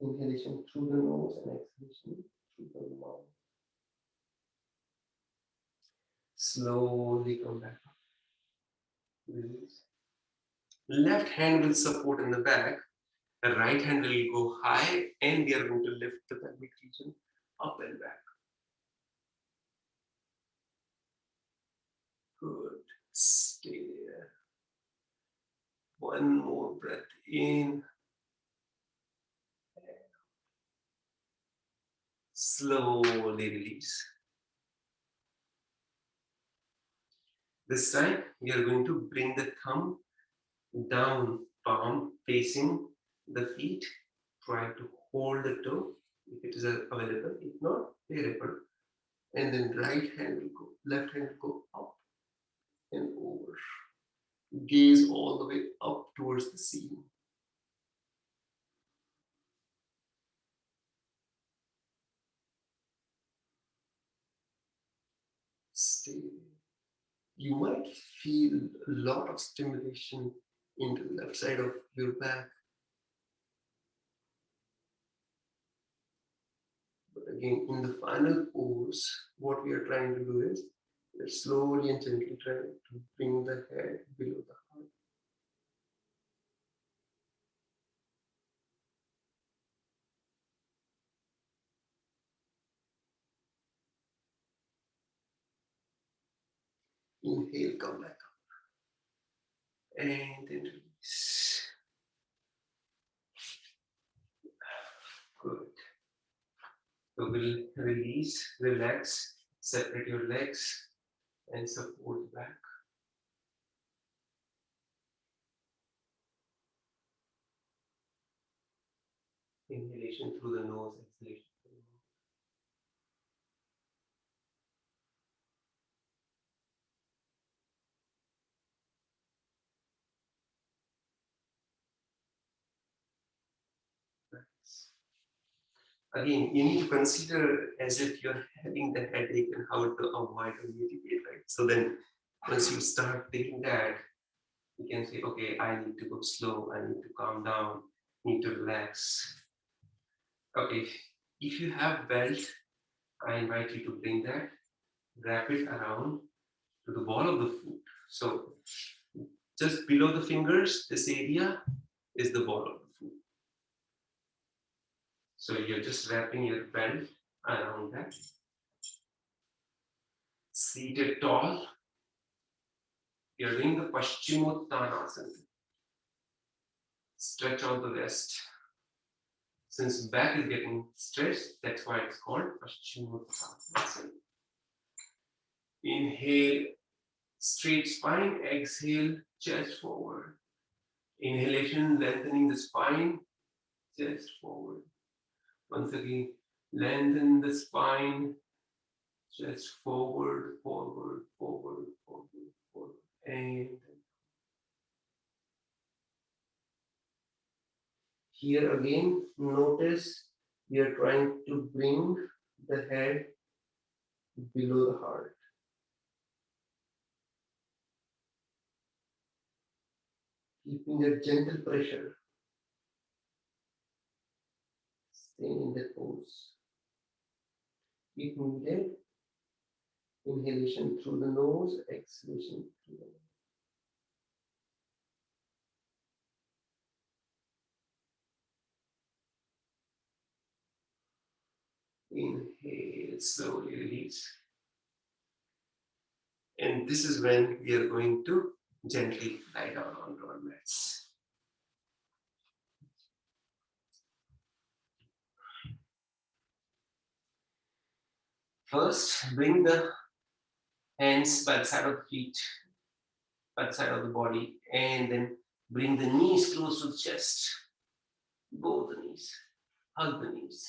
Inhalation through the nose and exhalation through the mouth. Slowly come back up. Release. Left hand will support in the back. The right hand will go high and we are going to lift the pelvic region up and back. Good. Stay there. One more breath in. Slowly release. This time we are going to bring the thumb down, palm facing the feet. Try to hold the toe if it is available. If not, bearable. And then right hand will go, left hand will go up and over. Gaze all the way up towards the ceiling. Stay. You might feel a lot of stimulation into the left side of your back. But again, in the final pose, what we are trying to do is we're slowly and gently trying to bring the head below the heart. Inhale, come back up. And then release. Good. So we'll release, relax, separate your legs and support back. Inhalation through the nose, exhalation through the mouth. Nice. Again, you need to consider as if you're having the headache and how to avoid or mitigate, right? So then once you start taking that, you can say, okay, I need to go slow, I need to calm down, need to relax. Okay, if you have belt, I invite you to bring that, wrap it around to the ball of the foot. So just below the fingers, this area is the ball of the foot. So you're just wrapping your belt around that. Seated tall. You're doing the Paschimottanasana. Stretch out the wrist. Since back is getting stretched, that's why it's called Paschimottanasana. Inhale, straight spine. Exhale, chest forward. Inhalation, lengthening the spine, chest forward. Once again, lengthen the spine, chest forward, forward, forward, forward, forward. And here again, notice we are trying to bring the head below the heart. Keeping a gentle pressure. Staying in that pose. If needed, inhalation through the nose, exhalation through the mouth. Inhale, slowly release. And this is when we are going to gently lie down onto our mats. First, bring the hands by the side of the feet, by the side of the body, and then bring the knees close to the chest. Both the knees. Hug the knees.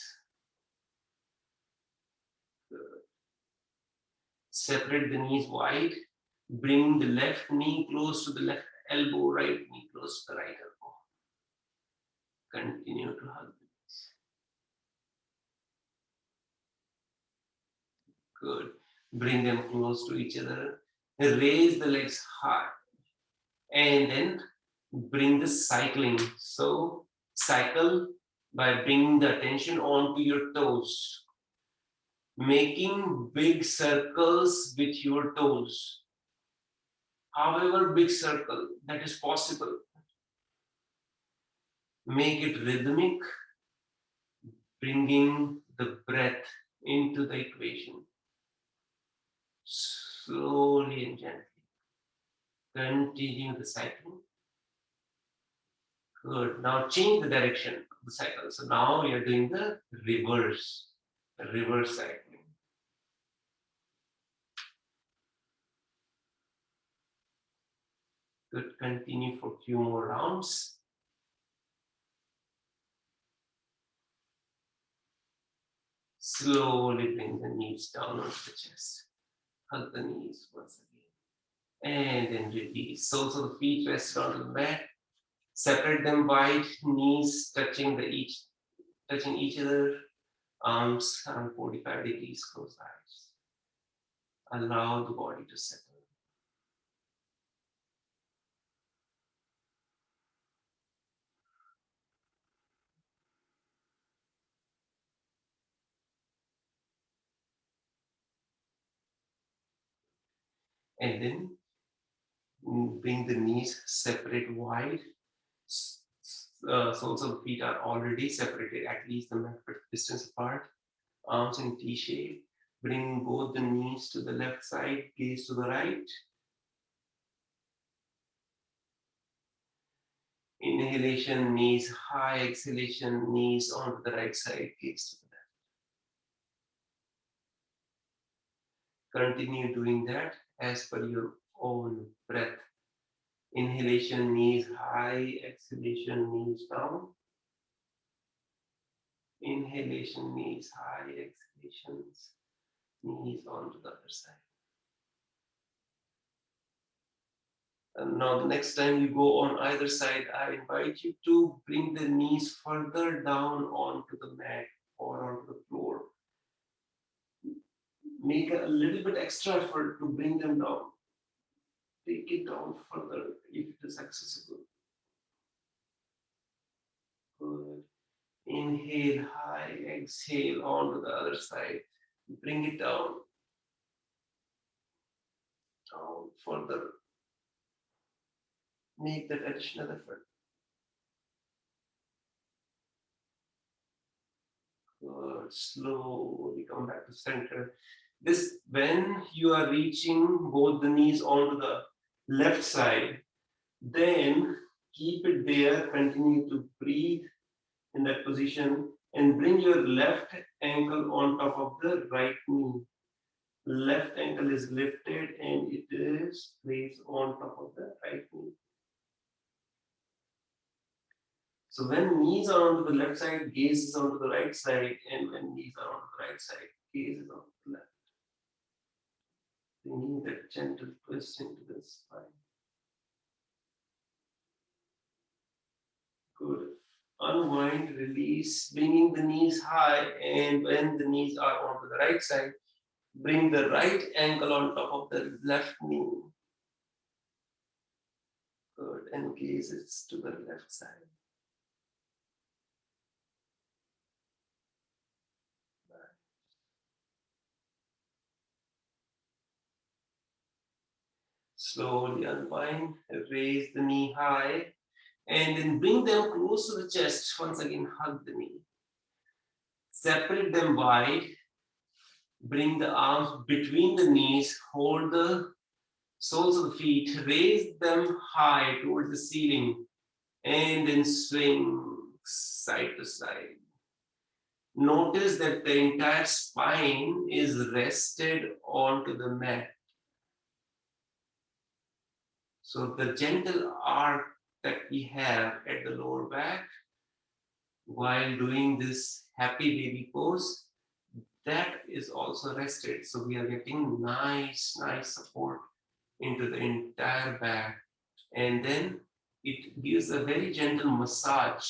Good. Separate the knees wide. Bring the left knee close to the left elbow, right knee close to the right elbow. Continue to hug the knees. Good. Bring them close to each other. Raise the legs high. And then bring the cycling. So cycle by bringing the attention onto your toes. Making big circles with your toes. However big circle that is possible. Make it rhythmic, bringing the breath into the equation. Slowly and gently. Continue the cycling. Good. Now change the direction of the cycle. So now you're doing the reverse cycling. Good. Continue for a few more rounds. Slowly bring the knees down onto the chest. Hug the knees once again. And then release. So the feet rest onto the mat. Separate them wide, knees touching each other. Arms around 45 degrees, close eyes. Allow the body to settle. And then bring the knees separate wide. Soles of the feet are already separated, at least the distance apart. Arms in T shape. Bring both the knees to the left side, gaze to the right. Inhalation, knees high. Exhalation, knees onto the right side, gaze to the left. Continue doing that as per your own breath. Inhalation, knees high. Exhalation, knees down. Inhalation, knees high. Exhalations, knees onto the other side. And now the next time you go on either side, I invite you to bring the knees further down onto the mat or onto the floor. Make a little bit extra effort to bring them down. Take it down further if it is accessible. Good. Inhale high, exhale onto the other side. Bring it down. Down further. Make that additional effort. Good. Slowly come back to center. This, when you are reaching both the knees onto the left side, then keep it there, continue to breathe in that position and bring your left ankle on top of the right knee. Left ankle is lifted and it is placed on top of the right knee. So when knees are onto the left side, gaze is onto the right side, and when knees are onto the right side, gaze is onto the left. Bringing that gentle twist into the spine. Good. Unwind, release, bringing the knees high, and when the knees are onto the right side, bring the right ankle on top of the left knee. Good. And gaze is to the left side. Slowly unwind, raise the knee high, and then bring them close to the chest. Once again, hug the knee. Separate them wide, Bring the arms between the knees, hold the soles of the feet, raise them high towards the ceiling, and then swing side to side. Notice that the entire spine is rested onto the mat. So the gentle arc that we have at the lower back while doing this happy baby pose, that is also rested. So we are getting nice support into the entire back. And then it gives a very gentle massage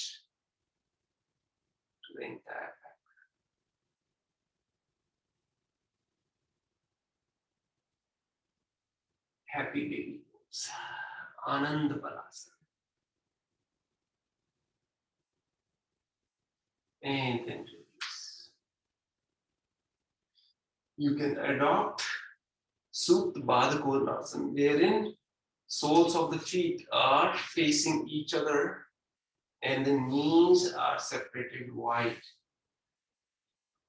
to the entire back. Happy baby pose. Ananda Balasana. And then release. You can adopt Supta Baddha Konasana, wherein soles of the feet are facing each other and the knees are separated wide.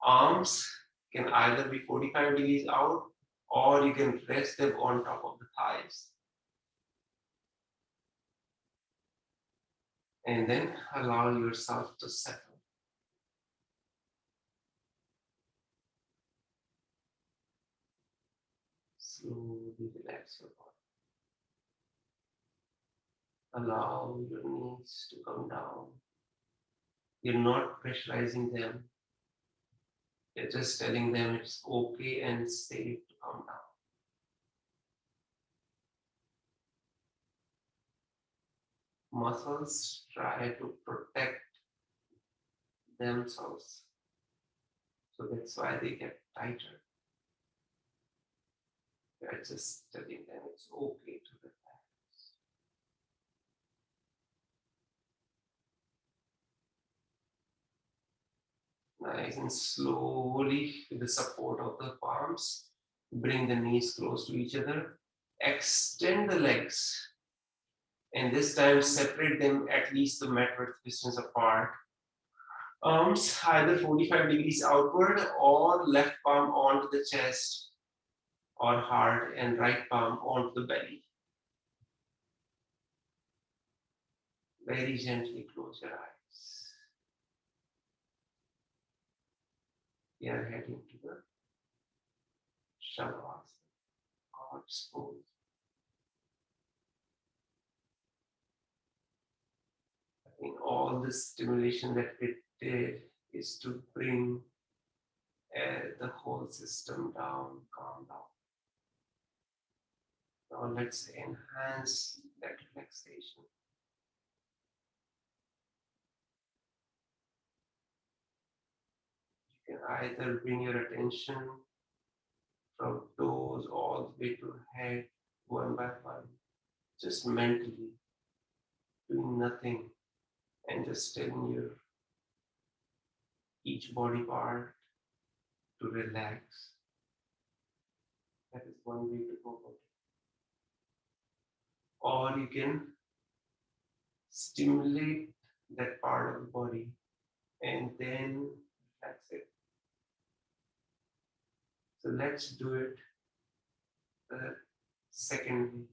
Arms can either be 45 degrees out or you can rest them on top of the thighs. And then allow yourself to settle. Slowly relax your body. Allow your knees to come down. You're not pressurizing them. You're just telling them it's okay and safe to come down. Muscles try to protect themselves. So that's why they get tighter. You're just telling them it's okay to relax. Nice and slowly, with the support of the palms, bring the knees close to each other. Extend the legs. And this time separate them at least the mat width distance apart. Arms either 45 degrees outward or left palm onto the chest or heart and right palm onto the belly. Very gently close your eyes. We are heading to the Shavasana, arms pose. I think all the stimulation that it did is to bring the whole system down, calm down. Now let's enhance that relaxation. You can either bring your attention from toes all the way to head, one by one, just mentally doing nothing and just telling your each body part to relax. That is one way to go about it. Or you can stimulate that part of the body and then relax it. So let's do it the second way.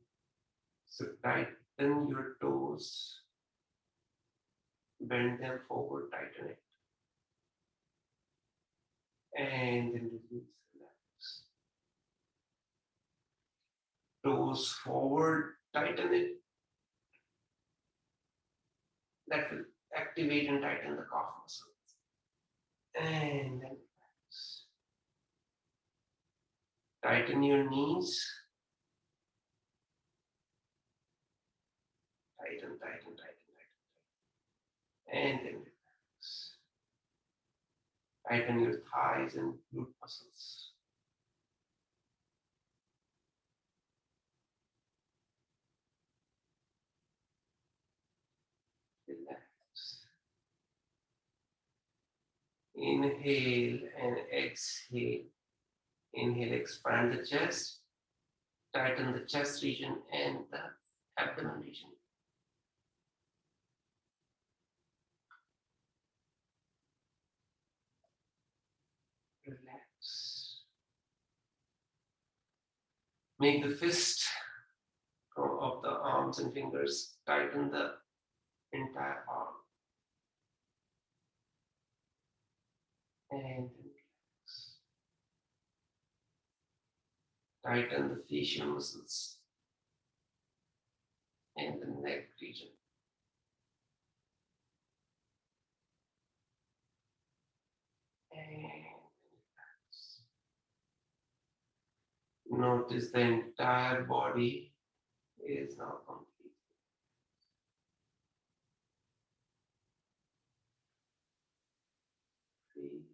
So tighten your toes, bend them forward, tighten it, and then release, relax. Toes forward, tighten it. That will activate and tighten the calf muscles. And then relax. Tighten your knees. Tighten, tighten, tighten, tighten. And then relax. Tighten your thighs and glute muscles. Relax. Inhale and exhale. Inhale, expand the chest. Tighten the chest region and the abdomen region. Relax. Make the fist of the arms and fingers, tighten the entire arm, and then relax. Tighten the facial muscles and the neck region. And relax. Notice the entire body is now complete. Free.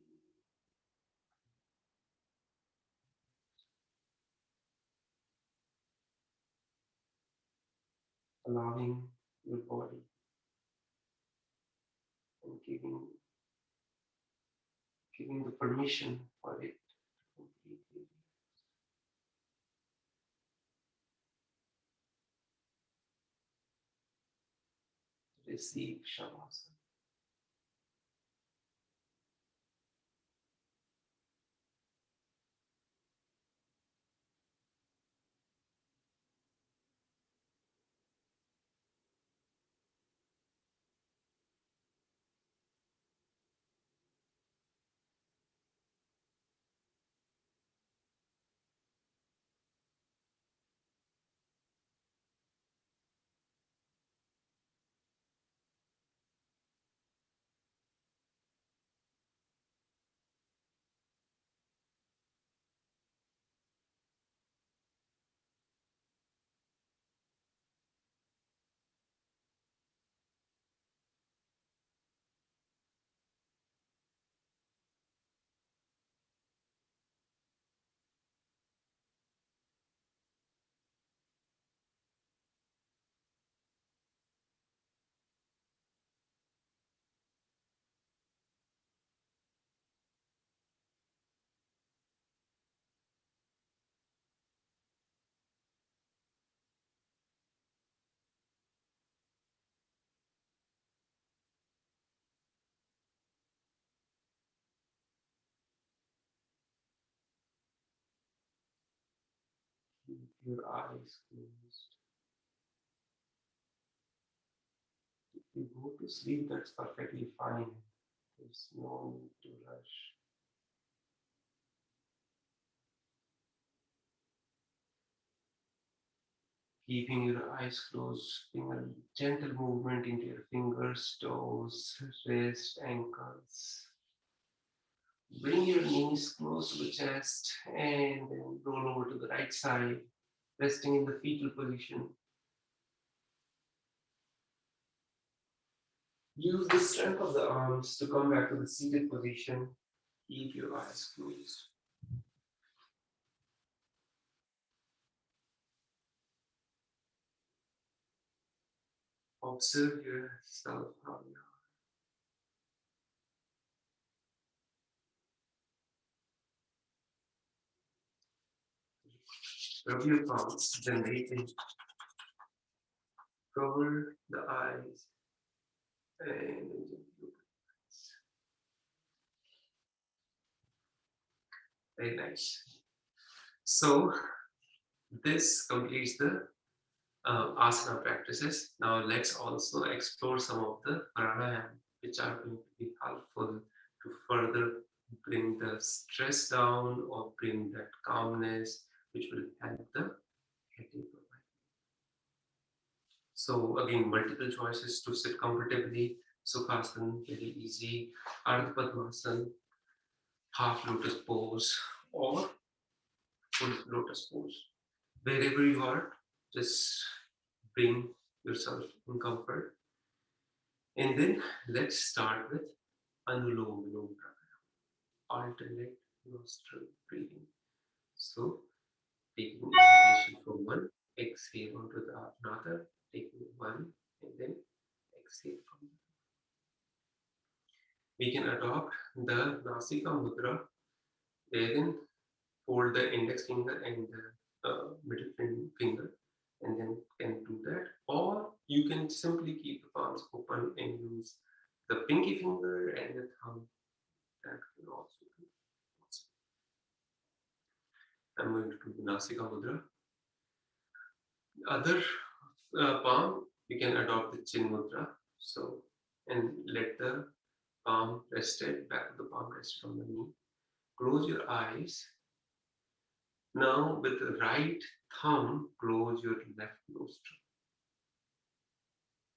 Allowing your body and giving the permission for it to completely receive Shavasana. Keep your eyes closed. If you go to sleep, that's perfectly fine. There's no need to rush. Keeping your eyes closed, bring a gentle movement into your fingers, toes, wrist, ankles. Bring your knees close to the chest and then roll over to the right side, resting in the fetal position. Use the strength of the arms to come back to the seated position. Keep your eyes closed. Observe yourself how you are. Rub your palms, then breathe cover the eyes and then gently. Very nice. So this completes the asana practices. Now let's also explore some of the pranayama which are going to be helpful to further bring the stress down or bring that calmness which will help the headache. So again, multiple choices to sit comfortably. Sukhasana, very easy. Ardha Padmasana, half lotus pose, or full lotus pose. Wherever you are, just bring yourself in comfort. And then let's start with Anulom Vilom Pranayama, alternate nostril breathing. So taking inhalation from one, exhale onto the another, taking one, and then exhale from the. We can adopt the Nasika Mudra, wherein hold the index finger and the middle finger, and then can do that. Or you can simply keep the palms open and use the pinky finger and the thumb. That can also be. I'm going to do the Nasika Mudra. Other palm, you can adopt the chin mudra. So, and let the palm rested, back of the palm rested on the knee. Close your eyes. Now, with the right thumb, close your left nostril.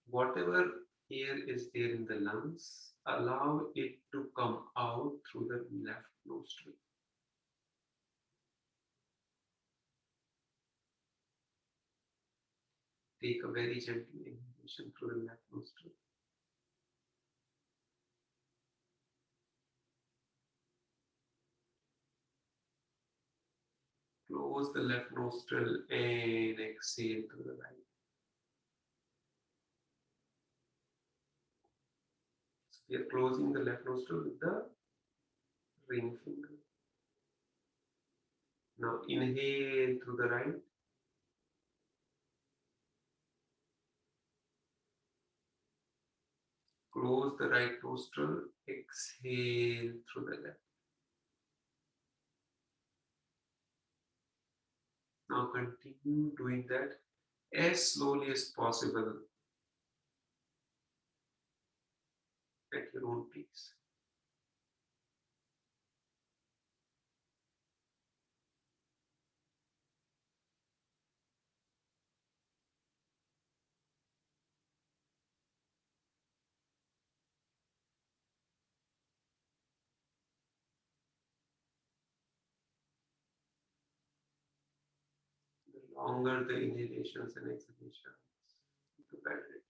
Whatever air is there in the lungs, allow it to come out through the left nostril. Take a very gentle inhalation through the left nostril. Close the left nostril and exhale through the right. So we are closing the left nostril with the ring finger. Now inhale through the right. Close the right nostril. Exhale through the left. Now continue doing that as slowly as possible at your own pace. The longer the inhalations and exhalations, the better it is.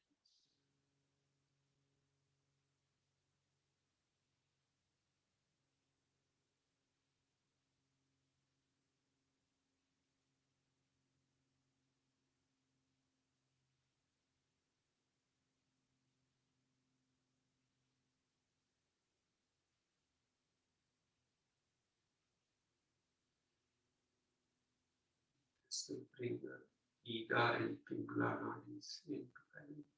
This will bring the Ida and Pingala nadis into balance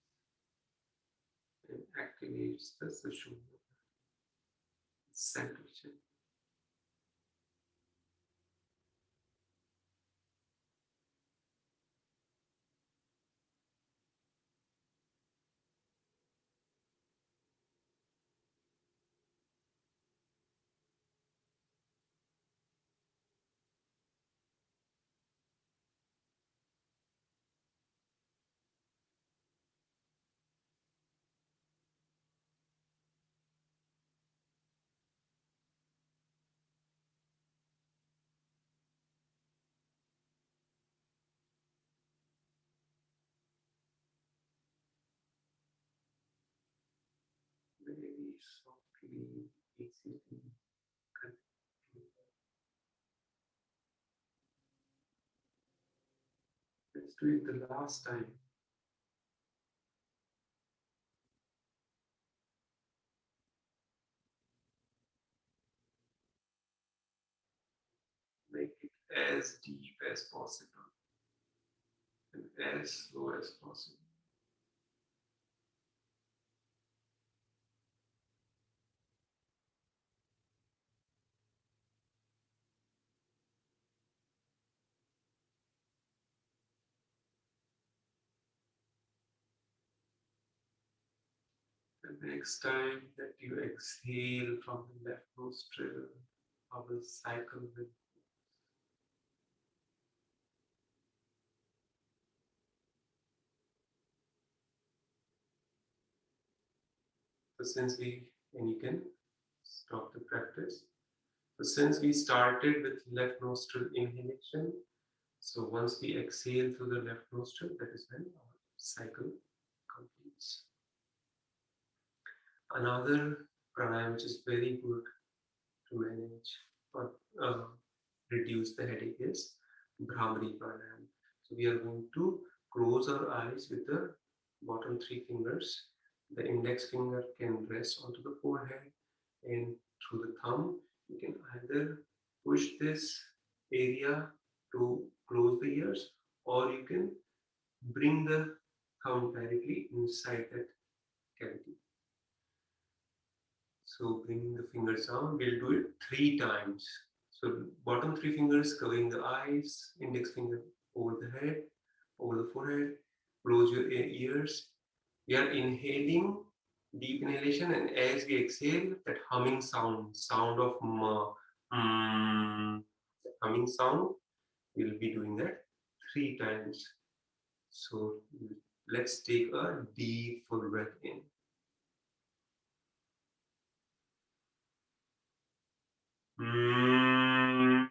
and activates the Sushumna center chakra. Very softly, easily. Let's do it the last time. Make it as deep as possible and as slow as possible. The next time that you exhale from the left nostril, I will cycle with. So since and you can stop the practice. So since we started with left nostril inhalation, so once we exhale through the left nostril, that is when our cycle completes. Another pranayama which is very good to manage or reduce the headache is Brahmari pranayama. So we are going to close our eyes with the bottom three fingers. The index finger can rest onto the forehead, and through the thumb you can either push this area to close the ears, or you can bring the thumb directly inside that cavity. So bringing the fingers down, we'll do it 3 times. So bottom three fingers covering the eyes, index finger over the head, over the forehead. Close your ears. We are inhaling, deep inhalation, and as we exhale, that humming sound of that humming sound, we'll be doing that 3 times. So let's take a deep full breath in. Mm.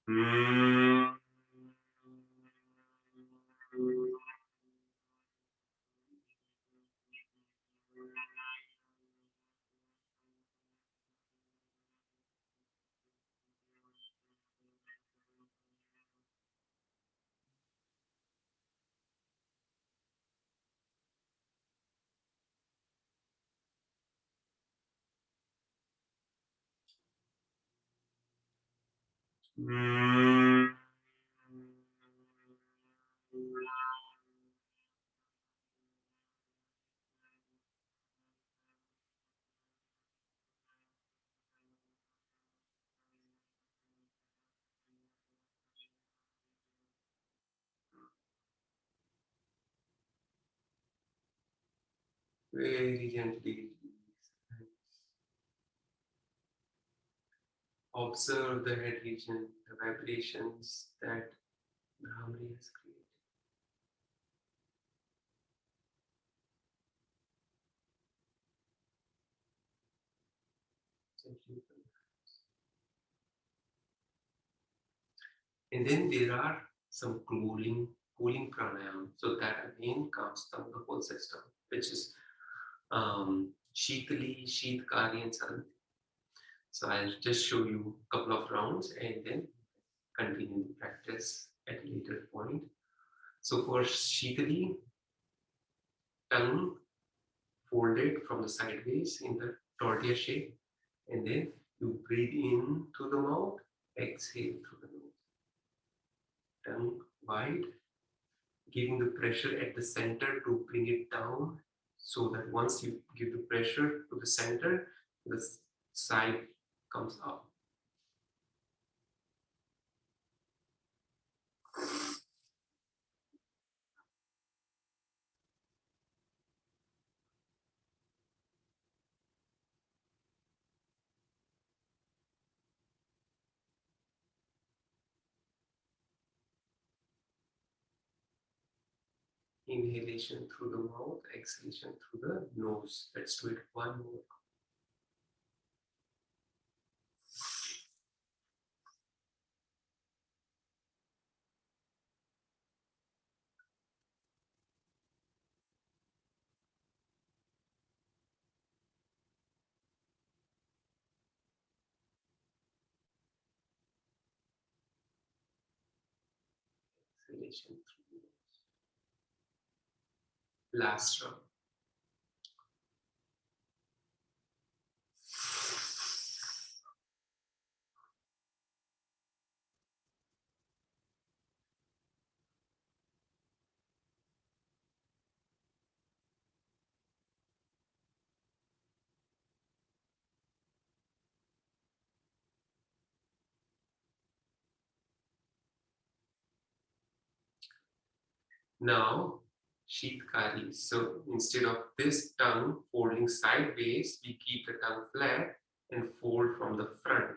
Mm. Mm. Very gently observe the head region, the vibrations that Brahmari has created. Gently. And then there are some cooling pranayam. So that again calms down the whole system, which is Shitali, Shitkari, and Sarandi. So I'll just show you a couple of rounds and then continue the practice at a later point. So for Shitali, tongue folded from the sideways in the tortilla shape, and then you breathe in through the mouth, exhale through the nose. Tongue wide, giving the pressure at the center to bring it down, so that once you give the pressure to the center, the side comes up. Inhalation through the mouth, exhalation through the nose. Let's do it one more. Exhalation through the nose. Last round. Now, Sheetkari. So instead of this tongue folding sideways, we keep the tongue flat and fold from the front.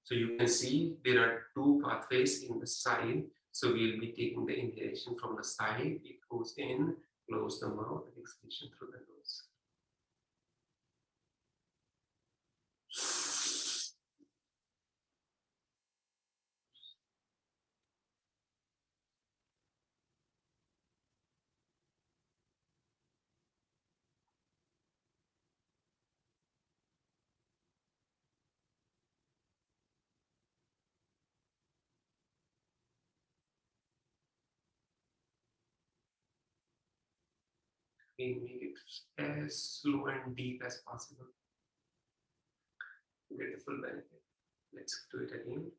So you can see there are two pathways in the side. So we'll be taking the inhalation from the side. It goes in, close the mouth, exhalation through the nose. Again, make it as slow and deep as possible to get the full benefit. Let's do it again.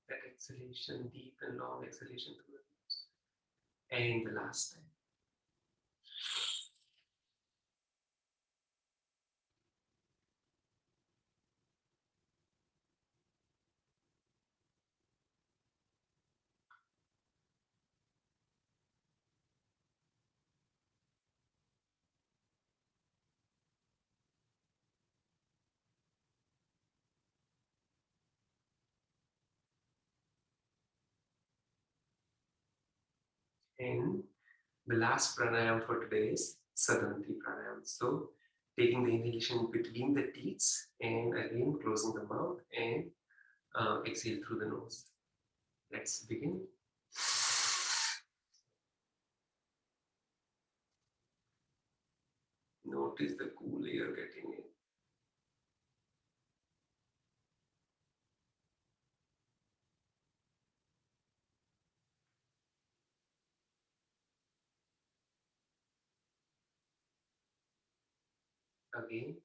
That exhalation, deep and long exhalation through the nose. And the last time. And the last pranayam for today is Sadanti pranayam. So taking the inhalation between the teeth and again closing the mouth and exhale through the nose. Let's begin. Notice the cool air getting in. Again.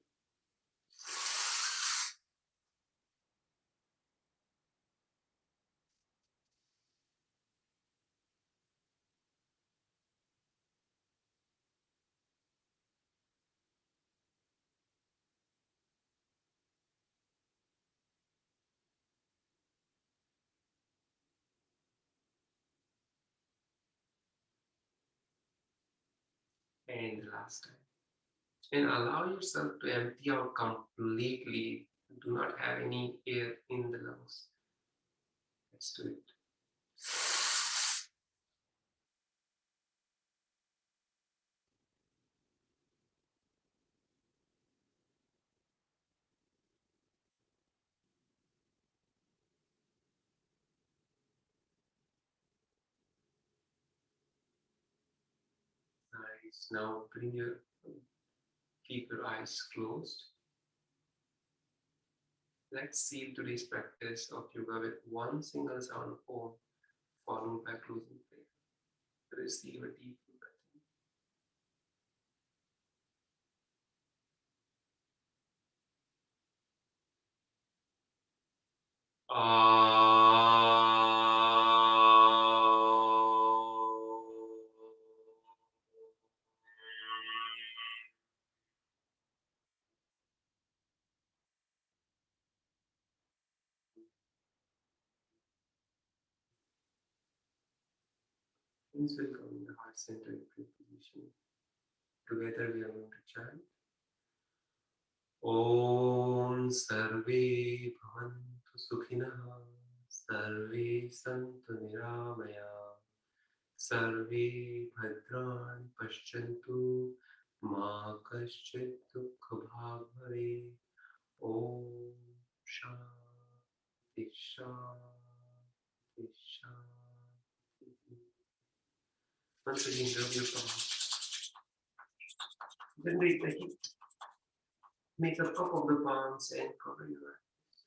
And the last time. And allow yourself to empty out completely. Do not have any air in the lungs. Let's do it. Nice. Now keep your eyes closed. Let's seal today's practice of yoga with one single sound Om, followed by closing prayer. Receive a deep breath in. Things will come in the heart center in good position. Together we are going to chant. Om Sarve Bhavantu Sukhinah Sarve Santu Niramaya Sarve Bhadran Paschantu Ma Kaschit Dukha Bhag Bhave Om Shanti Shanti Shanti. Once again, rub your palms. Generate the heat. Make a cup of the palms and cover your eyes.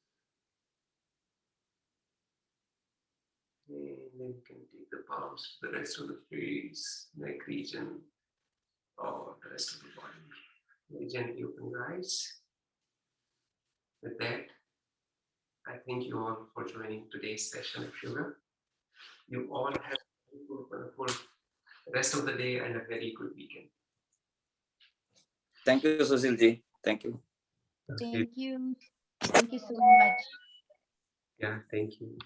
And then you can take the palms to the rest of the face, neck region, or the rest of the body. Very gently open your eyes. With that, I thank you all for joining today's session of yoga. You all have a wonderful rest of the day and a very good weekend. Thank you, Sushilji. Thank you. Thank you. Thank you so much. Yeah, thank you.